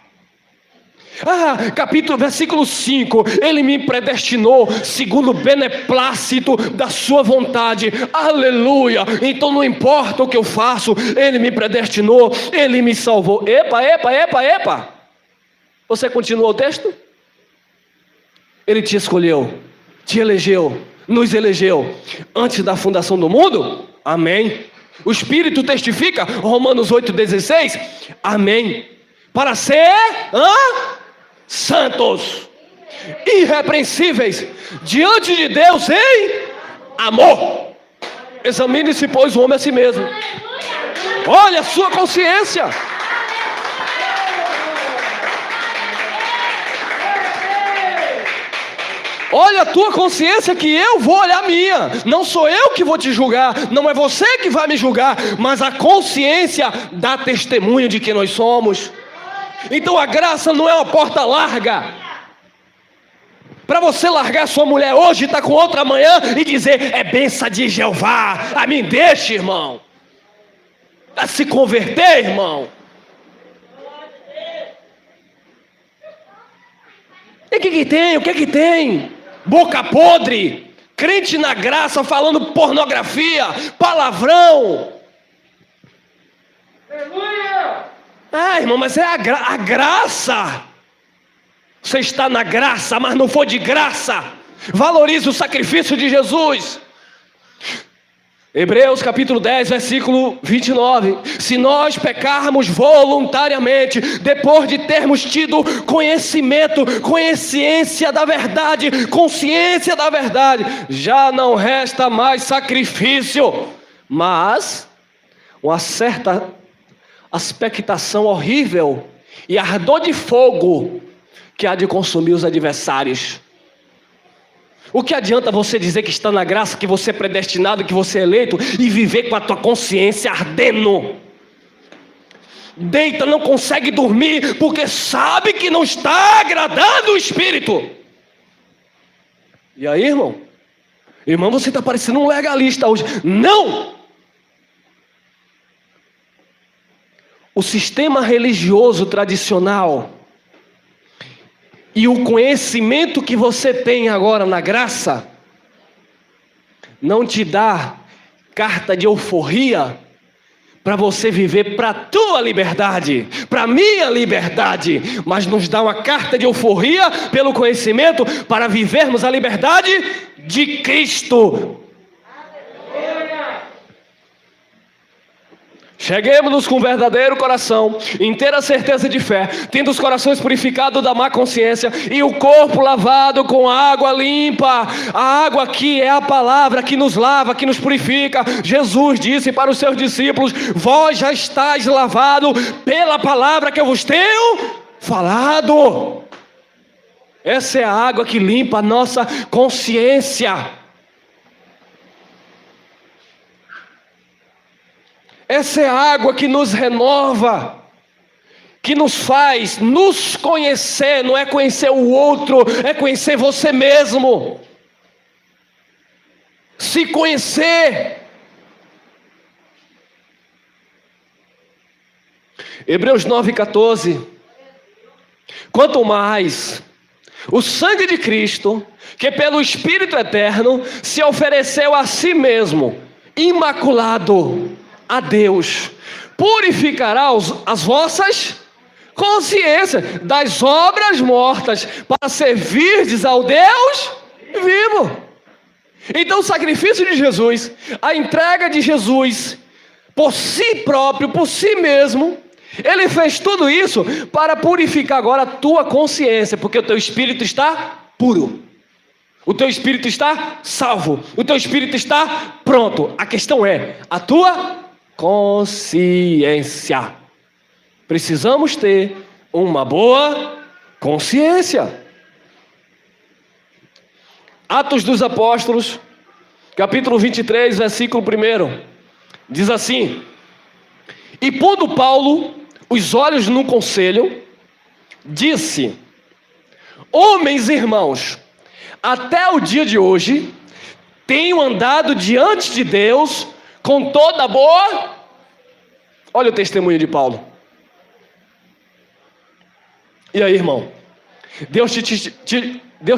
Versículo 5, Ele me predestinou segundo o beneplácito da sua vontade, aleluia! Então não importa o que eu faço, Ele me predestinou, Ele me salvou. Epa! Você continua o texto? Ele te escolheu, te elegeu, nos elegeu antes da fundação do mundo? Amém. O Espírito testifica, Romanos 8,16, amém. Para ser santos, irrepreensíveis, diante de Deus em amor. Examine-se, pois, o homem a si mesmo. Olha a sua consciência. Olha a tua consciência que eu vou olhar a minha. Não sou eu que vou te julgar, não é você que vai me julgar, mas a consciência dá testemunho de quem nós somos. Então a graça não é uma porta larga para você largar sua mulher hoje e estar com outra amanhã e dizer, é bênção de Jeová. A mim deixa, irmão. Para se converter, irmão. E o que tem? Boca podre, crente na graça falando pornografia, palavrão. Ah, irmão, mas é a graça. Você está na graça, mas não foi de graça. Valorize o sacrifício de Jesus. Hebreus capítulo 10, versículo 29. Se nós pecarmos voluntariamente, depois de termos tido conhecimento, consciência da verdade, já não resta mais sacrifício, mas uma certa expectação horrível e ardor de fogo que há de consumir os adversários. O que adianta você dizer que está na graça, que você é predestinado, que você é eleito, e viver com a tua consciência ardendo? Deita, não consegue dormir, porque sabe que não está agradando o Espírito. E aí, irmão? Irmão, você está parecendo um legalista hoje. Não! O sistema religioso tradicional e o conhecimento que você tem agora na graça não te dá carta de euforia para você viver para a tua liberdade, para a minha liberdade, mas nos dá uma carta de euforia pelo conhecimento para vivermos a liberdade de Cristo. Cheguemos com verdadeiro coração, inteira certeza de fé, tendo os corações purificados da má consciência e o corpo lavado com água limpa. A água aqui é a palavra que nos lava, que nos purifica. Jesus disse para os seus discípulos: vós já estáis lavados pela palavra que eu vos tenho falado. Essa é a água que limpa a nossa consciência. Essa é a água que nos renova, que nos faz nos conhecer. Não é conhecer o outro, é conhecer você mesmo. Se conhecer. Hebreus 9,14. Quanto mais o sangue de Cristo, que pelo Espírito eterno se ofereceu a si mesmo, imaculado a Deus, purificará as vossas consciências das obras mortas, para servirdes ao Deus vivo. Então o sacrifício de Jesus, a entrega de Jesus por si próprio, por si mesmo, ele fez tudo isso para purificar agora a tua consciência, porque o teu espírito está puro, o teu espírito está salvo, o teu espírito está pronto. A questão é a tua consciência. Precisamos ter uma boa consciência. Atos dos Apóstolos, capítulo 23, versículo 1, diz assim: e pondo Paulo os olhos no conselho, disse: homens e irmãos, até o dia de hoje tenho andado diante de Deus com toda boa. Olha o testemunho de Paulo. E aí, irmão? Deus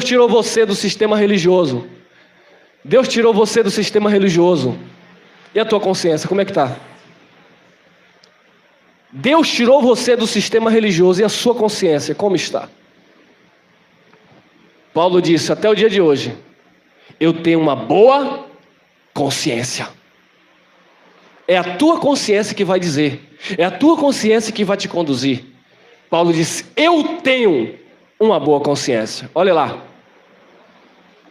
tirou você do sistema religioso. Deus tirou você do sistema religioso. E a tua consciência, como é que está? Deus tirou você do sistema religioso. E a sua consciência, como está? Paulo disse: até o dia de hoje eu tenho uma boa consciência. É a tua consciência que vai dizer, é a tua consciência que vai te conduzir. Paulo disse: eu tenho uma boa consciência. Olha lá,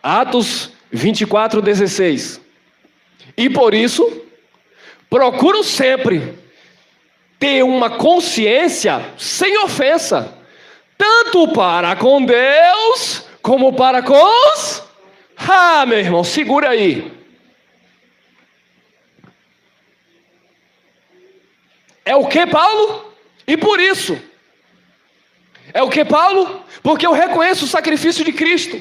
Atos 24:16. E por isso procuro sempre ter uma consciência sem ofensa, tanto para com Deus como para com os... meu irmão, segura aí. É o que, Paulo? E por isso. É o que, Paulo? Porque eu reconheço o sacrifício de Cristo.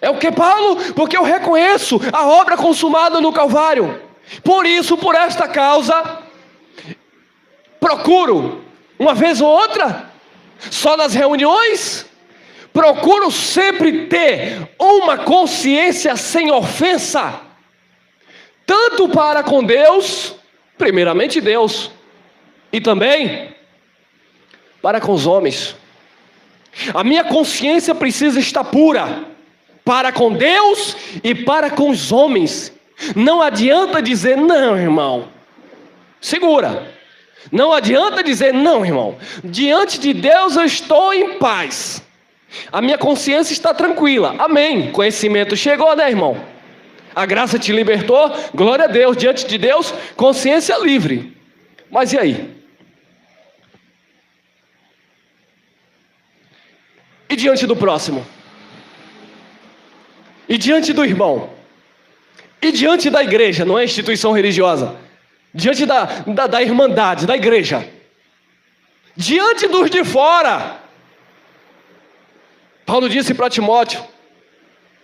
É o que, Paulo? Porque eu reconheço a obra consumada no Calvário. Por isso, por esta causa, procuro, uma vez ou outra, só nas reuniões, procuro sempre ter uma consciência sem ofensa, tanto para com Deus, primeiramente Deus, e também para com os homens. A minha consciência precisa estar pura para com Deus e para com os homens. Não adianta dizer, não, irmão, segura. Não adianta dizer, não, irmão, diante de Deus eu estou em paz. A minha consciência está tranquila. Amém. Conhecimento chegou, né, irmão? A graça te libertou, glória a Deus. Diante de Deus, consciência livre. Mas e aí? E diante do próximo? E diante do irmão? E diante da igreja, não é instituição religiosa? Diante da irmandade, da igreja? Diante dos de fora? Paulo disse para Timóteo,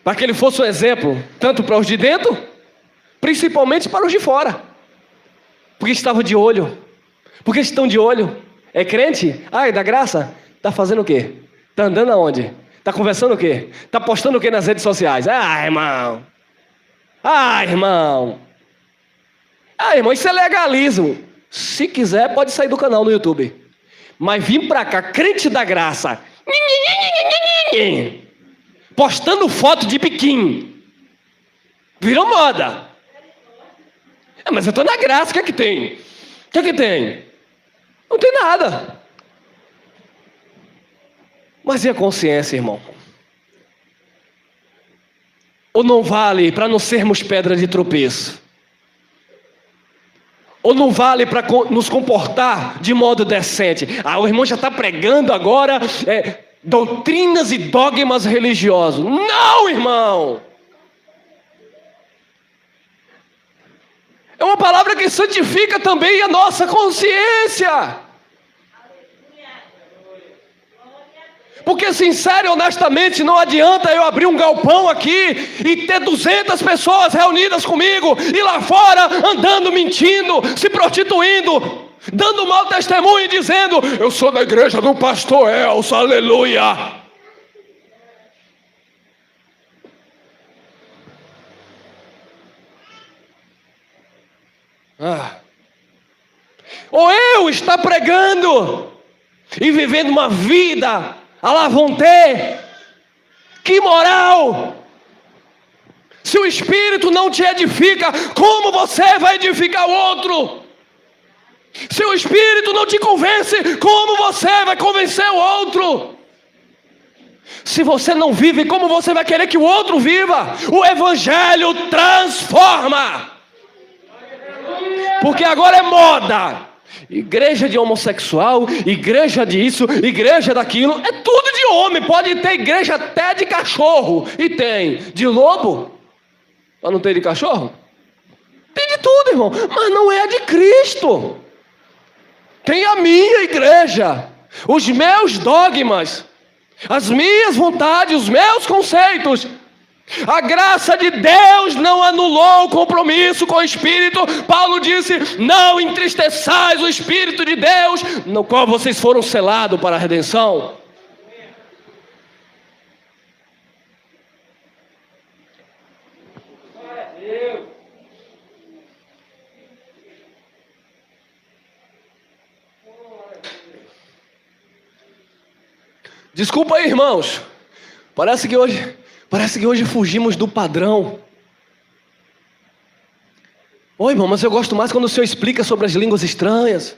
para que ele fosse um exemplo, tanto para os de dentro, principalmente para os de fora. Porque estavam de olho. Porque estão de olho. É crente? Ai, da graça? Está fazendo o quê? Está andando aonde? Está conversando o quê? Está postando o quê nas redes sociais? Ah, irmão. Ah, irmão. Ah, irmão, isso é legalismo. Se quiser, pode sair do canal no YouTube. Mas vim para cá, crente da graça, postando foto de biquíni. Virou moda. Mas eu estou na graça, o que é que tem? O que é que tem? Não tem nada. Mas e a consciência, irmão? Ou não vale para não sermos pedra de tropeço? Ou não vale para nos comportar de modo decente? Ah, o irmão já está pregando agora doutrinas e dogmas religiosos. Não, irmão! É uma palavra que santifica também a nossa consciência. Porque sincero e honestamente não adianta eu abrir um galpão aqui e ter 200 pessoas reunidas comigo e lá fora andando, mentindo, se prostituindo, dando mau testemunho e dizendo, eu sou da igreja do pastor Elcio, aleluia. Ou eu estar pregando e vivendo uma vida à la vontade. Que moral! Se o Espírito não te edifica, como você vai edificar o outro? Se o Espírito não te convence, como você vai convencer o outro? Se você não vive, como você vai querer que o outro viva? O Evangelho transforma. Porque agora é moda. Igreja de homossexual, igreja disso, igreja daquilo, é tudo de homem. Pode ter igreja até de cachorro. E tem de lobo. Mas não tem de cachorro? Tem de tudo, irmão. Mas não é a de Cristo. Tem a minha igreja, os meus dogmas, as minhas vontades, os meus conceitos. A graça de Deus não anulou o compromisso com o Espírito. Paulo disse, não entristeçais o Espírito de Deus, no qual vocês foram selados para a redenção. Desculpa aí, irmãos. Parece que hoje fugimos do padrão. Oi, irmão, mas eu gosto mais quando o Senhor explica sobre as línguas estranhas,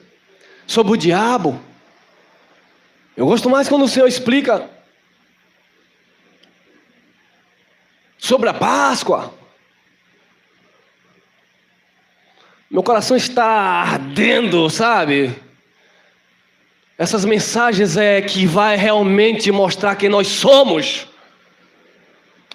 sobre o diabo. Eu gosto mais quando o Senhor explica sobre a Páscoa. Meu coração está ardendo, sabe? Essas mensagens que vai realmente mostrar quem nós somos.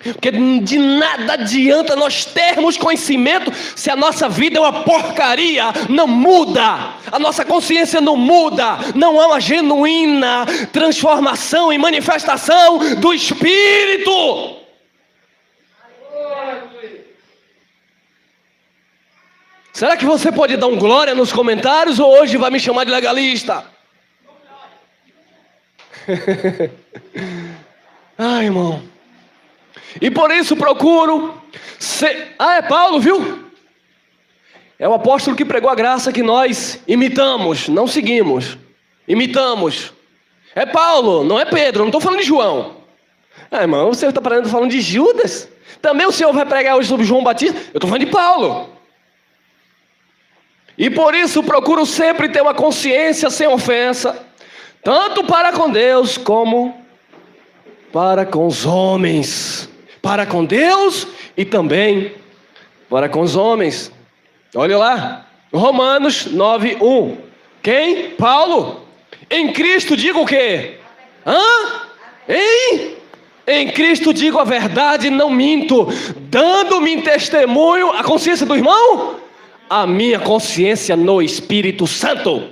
Porque de nada adianta nós termos conhecimento se a nossa vida é uma porcaria, não muda, a nossa consciência não muda, não há uma genuína transformação e manifestação do Espírito. Será que você pode dar um glória nos comentários ou hoje vai me chamar de legalista? Ai, irmão. E por isso procuro ser... é Paulo, viu? É o apóstolo que pregou a graça que nós imitamos, não seguimos. Imitamos. É Paulo, não é Pedro, não estou falando de João. Ah, irmão, você está falando de Judas? Também o Senhor vai pregar hoje sobre João Batista? Eu estou falando de Paulo. E por isso procuro sempre ter uma consciência sem ofensa, tanto para com Deus como para com os homens. Para com Deus e também para com os homens. Olha lá, Romanos 9:1. Quem? Paulo. Em Cristo digo o quê? Em Cristo digo a verdade, não minto, dando-me testemunho, a consciência do irmão? A minha consciência no Espírito Santo.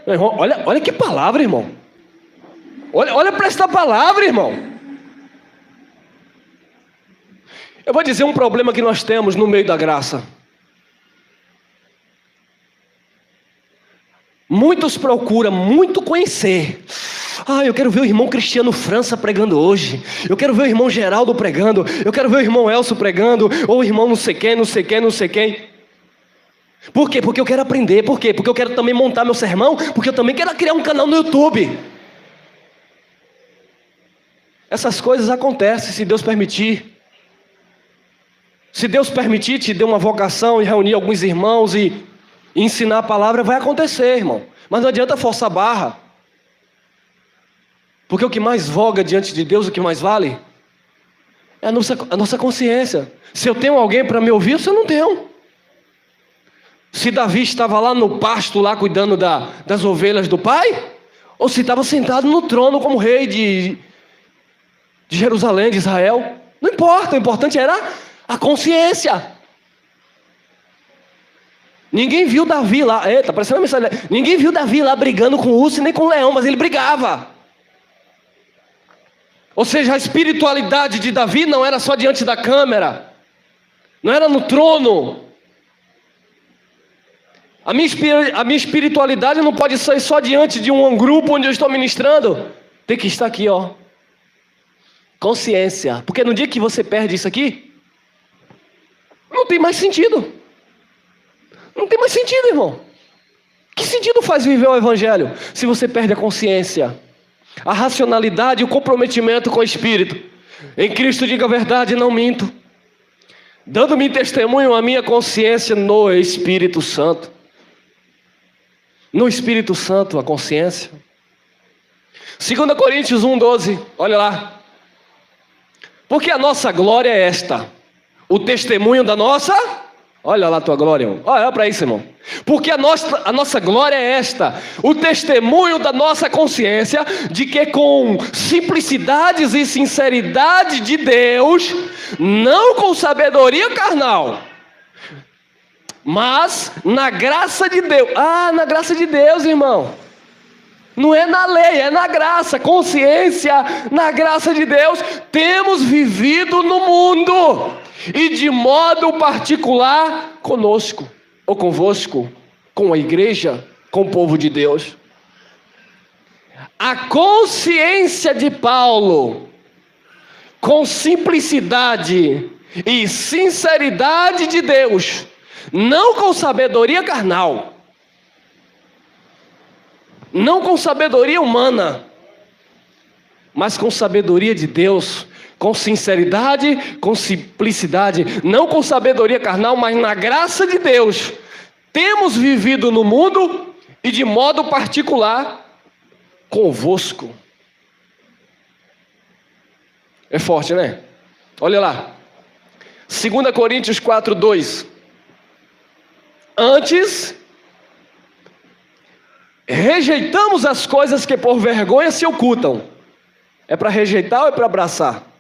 Irmão, olha que palavra, irmão. Olha para esta palavra, irmão. Eu vou dizer um problema que nós temos no meio da graça. Muitos procuram muito conhecer. Eu quero ver o irmão Cristiano França pregando hoje. Eu quero ver o irmão Geraldo pregando. Eu quero ver o irmão Elcio pregando. Ou o irmão não sei quem, não sei quem, não sei quem. Por quê? Porque eu quero aprender. Por quê? Porque eu quero também montar meu sermão. Porque eu também quero criar um canal no YouTube. Essas coisas acontecem se Deus permitir. Se Deus permitir te dê uma vocação e reunir alguns irmãos e ensinar a palavra, vai acontecer, irmão. Mas não adianta forçar a barra. Porque o que mais voga diante de Deus, o que mais vale, é a nossa consciência. Se eu tenho alguém para me ouvir, você não tem. Se Davi estava lá no pasto, lá cuidando das ovelhas do pai, ou se estava sentado no trono como rei de Jerusalém, de Israel, não importa, o importante era a consciência. Ninguém viu Davi lá, tá parecendo uma mensagem. Ninguém viu Davi lá brigando com o urso nem com o leão, mas ele brigava. Ou seja, a espiritualidade de Davi não era só diante da câmera, não era no trono. A minha espiritualidade não pode ser só diante de um grupo onde eu estou ministrando. Tem que estar aqui, ó. Consciência. Porque no dia que você perde isso aqui, não tem mais sentido. Não tem mais sentido, irmão. Que sentido faz viver o Evangelho se você perde a consciência, a racionalidade e o comprometimento com o Espírito? Em Cristo diga a verdade, não minto, dando-me testemunho a minha consciência no Espírito Santo. No Espírito Santo, a consciência. 2 Coríntios 1:12, olha lá. Porque a nossa glória é esta, o testemunho da nossa... Olha lá a tua glória, irmão. Olha para isso, irmão. Porque a nossa glória é esta, o testemunho da nossa consciência, de que com simplicidades e sinceridade de Deus, não com sabedoria carnal, mas na graça de Deus. Na graça de Deus, irmão. Não é na lei, é na graça. Consciência na graça de Deus. Temos vivido no mundo. E de modo particular conosco, ou convosco, com a igreja, com o povo de Deus. A consciência de Paulo, com simplicidade e sinceridade de Deus, não com sabedoria carnal, não com sabedoria humana, mas com sabedoria de Deus, com sinceridade, com simplicidade, não com sabedoria carnal, mas na graça de Deus, temos vivido no mundo e de modo particular convosco. É forte, né? Olha lá, 2 Coríntios 4:2. Antes, rejeitamos as coisas que por vergonha se ocultam. É para rejeitar ou é para abraçar?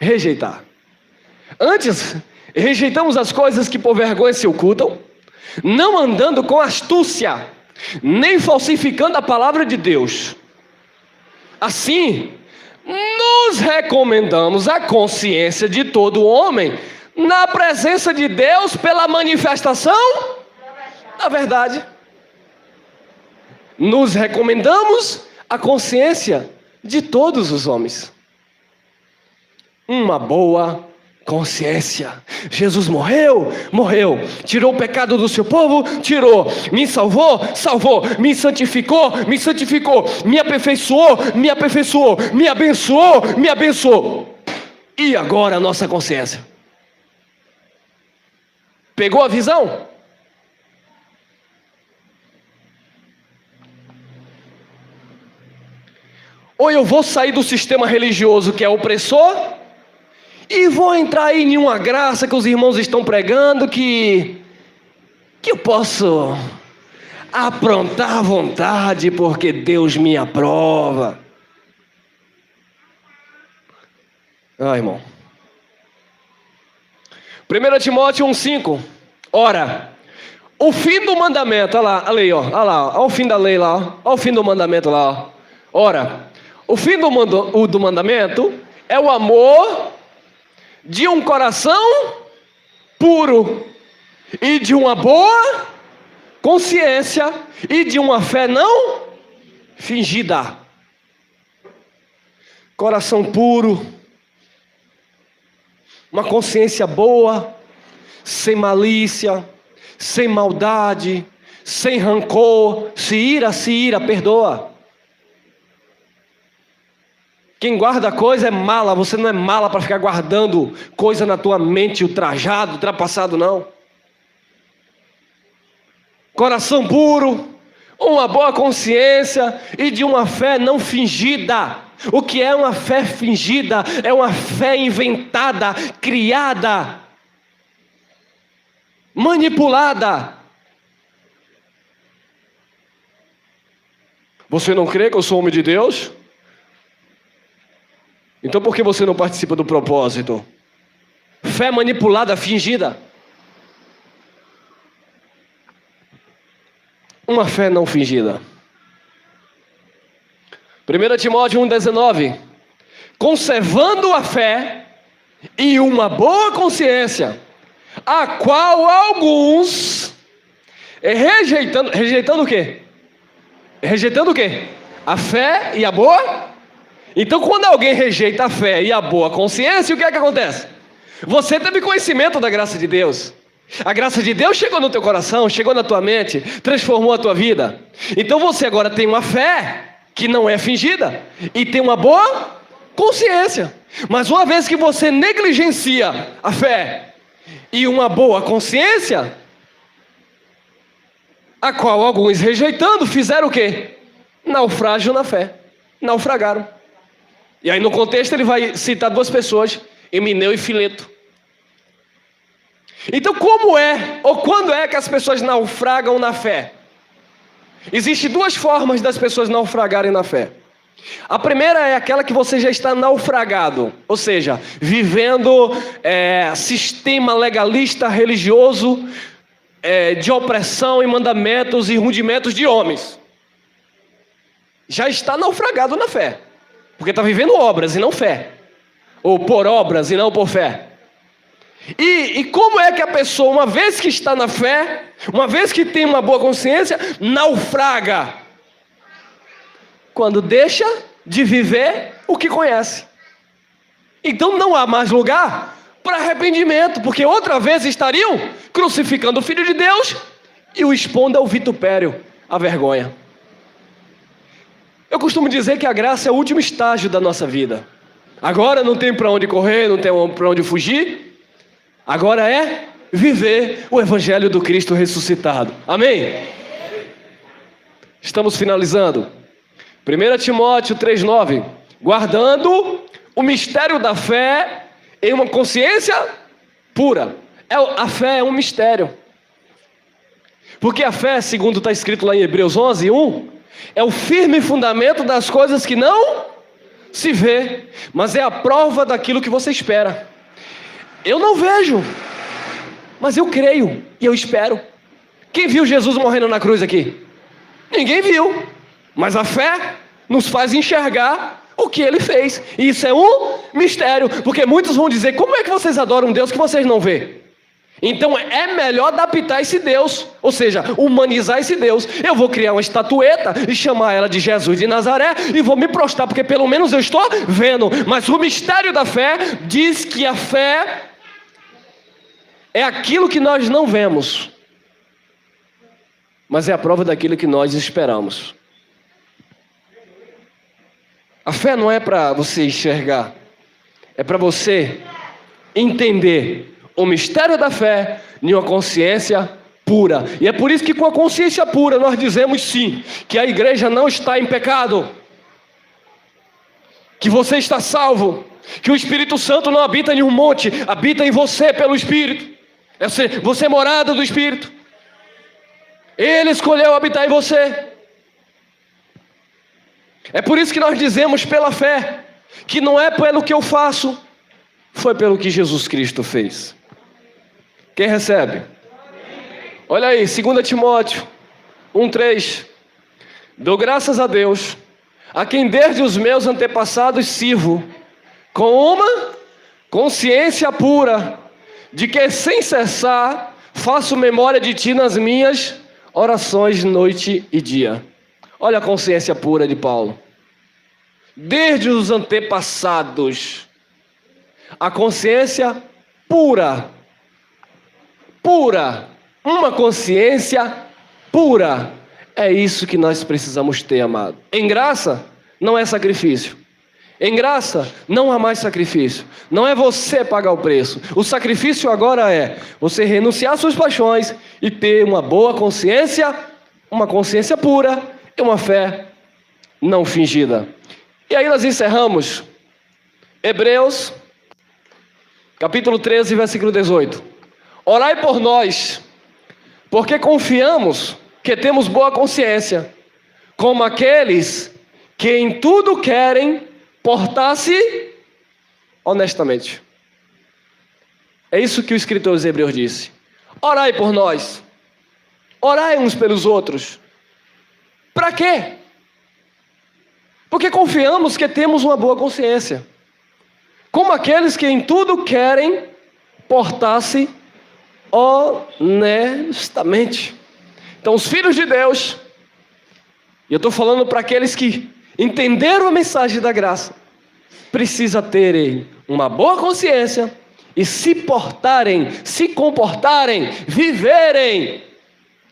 Rejeitar. Antes, rejeitamos as coisas que por vergonha se ocultam, não andando com astúcia, nem falsificando a palavra de Deus. Assim, nos recomendamos a consciência de todo homem na presença de Deus pela manifestação da verdade. Nos recomendamos a consciência de todos os homens. Uma boa Consciência. Jesus morreu, morreu. Tirou o pecado do seu povo, tirou. Me salvou, salvou. Me santificou, me santificou. Me aperfeiçoou, me aperfeiçoou. Me abençoou, me abençoou. E agora a nossa consciência? Pegou a visão? Ou eu vou sair do sistema religioso que é opressor e vou entrar aí em uma graça que os irmãos estão pregando que eu posso aprontar à vontade porque Deus me aprova. Irmão. 1 Timóteo 1,5. Ora, o fim do mandamento, olha lá, a lei, olha lá, olha o fim da lei lá, olha o fim do mandamento lá, ó. Ora, o fim do mandamento é o amor de um coração puro e de uma boa consciência e de uma fé não fingida. Coração puro, uma consciência boa, sem malícia, sem maldade, sem rancor. Se ira, perdoa. Quem guarda coisa é mala. Você não é mala para ficar guardando coisa na tua mente, ultrajado, ultrapassado, não. Coração puro, uma boa consciência e de uma fé não fingida. O que é uma fé fingida? É uma fé inventada, criada, manipulada. Você não crê que eu sou homem de Deus? Então por que você não participa do propósito? Fé manipulada, fingida. Uma fé não fingida. 1 Timóteo 1,19. Conservando a fé e uma boa consciência, a qual alguns, rejeitando o quê? Rejeitando o quê? A fé e a boa. Então quando alguém rejeita a fé e a boa consciência, o que é que acontece? Você teve conhecimento da graça de Deus. A graça de Deus chegou no teu coração, chegou na tua mente, transformou a tua vida. Então você agora tem uma fé que não é fingida e tem uma boa consciência. Mas uma vez que você negligencia a fé e uma boa consciência, a qual alguns rejeitando fizeram o quê? Naufrágio na fé. Naufragaram. E aí no contexto ele vai citar duas pessoas, Emineu e Fileto. Então como é, ou quando é que as pessoas naufragam na fé? Existem duas formas das pessoas naufragarem na fé. A primeira é aquela que você já está naufragado, ou seja, vivendo sistema legalista religioso de opressão e mandamentos e rudimentos de homens. Já está naufragado na fé, porque está vivendo obras e não fé, ou por obras e não por fé. E como é que a pessoa, uma vez que está na fé, uma vez que tem uma boa consciência, naufraga? Quando deixa de viver o que conhece. Então não há mais lugar para arrependimento, porque outra vez estariam crucificando o Filho de Deus e o expondo ao vitupério, à vergonha. Eu costumo dizer que a graça é o último estágio da nossa vida. Agora não tem para onde correr, não tem para onde fugir. Agora é viver o Evangelho do Cristo ressuscitado. Amém? Estamos finalizando. 1 Timóteo 3,9. Guardando o mistério da fé em uma consciência pura. A fé é um mistério. Porque a fé, segundo está escrito lá em Hebreus 11:1, é o firme fundamento das coisas que não se vê, mas é a prova daquilo que você espera. Eu não vejo, mas eu creio e eu espero. Quem viu Jesus morrendo na cruz aqui? Ninguém viu, mas a fé nos faz enxergar o que ele fez. E isso é um mistério, porque muitos vão dizer: como é que vocês adoram um Deus que vocês não vê? Então é melhor adaptar esse Deus, ou seja, humanizar esse Deus. Eu vou criar uma estatueta e chamar ela de Jesus de Nazaré e vou me prostrar, porque pelo menos eu estou vendo. Mas o mistério da fé diz que a fé é aquilo que nós não vemos, mas é a prova daquilo que nós esperamos. A fé não é para você enxergar, é para você entender o mistério da fé em uma consciência pura. E é por isso que com a consciência pura nós dizemos sim, que a igreja não está em pecado, que você está salvo, que o Espírito Santo não habita em um monte, habita em você pelo Espírito. Você é morada do Espírito. Ele escolheu habitar em você. É por isso que nós dizemos pela fé, que não é pelo que eu faço, foi pelo que Jesus Cristo fez. Quem recebe? Olha aí, 2 Timóteo 1:3. Dou graças a Deus, a quem desde os meus antepassados sirvo, com uma consciência pura, de que sem cessar faço memória de ti nas minhas orações noite e dia. Olha a consciência pura de Paulo. Desde os antepassados, a consciência pura, uma consciência pura. É isso que nós precisamos ter, amado. Em graça, não é sacrifício. Em graça, não há mais sacrifício. Não é você pagar o preço. O sacrifício agora é você renunciar às suas paixões e ter uma boa consciência, uma consciência pura e uma fé não fingida. E aí nós encerramos Hebreus, capítulo 13, versículo 18. Orai por nós, porque confiamos que temos boa consciência, como aqueles que em tudo querem portar-se honestamente. É isso que o escritor dos Hebreus disse. Orai por nós. Orai uns pelos outros. Para quê? Porque confiamos que temos uma boa consciência. Como aqueles que em tudo querem portar-se honestamente. Então, os filhos de Deus, e eu estou falando para aqueles que entenderam a mensagem da graça, precisa terem uma boa consciência e se portarem, se comportarem, viverem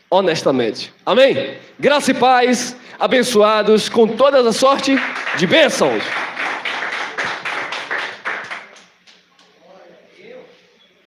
honestamente. Amém? Graça e paz, abençoados com toda a sorte de bênçãos.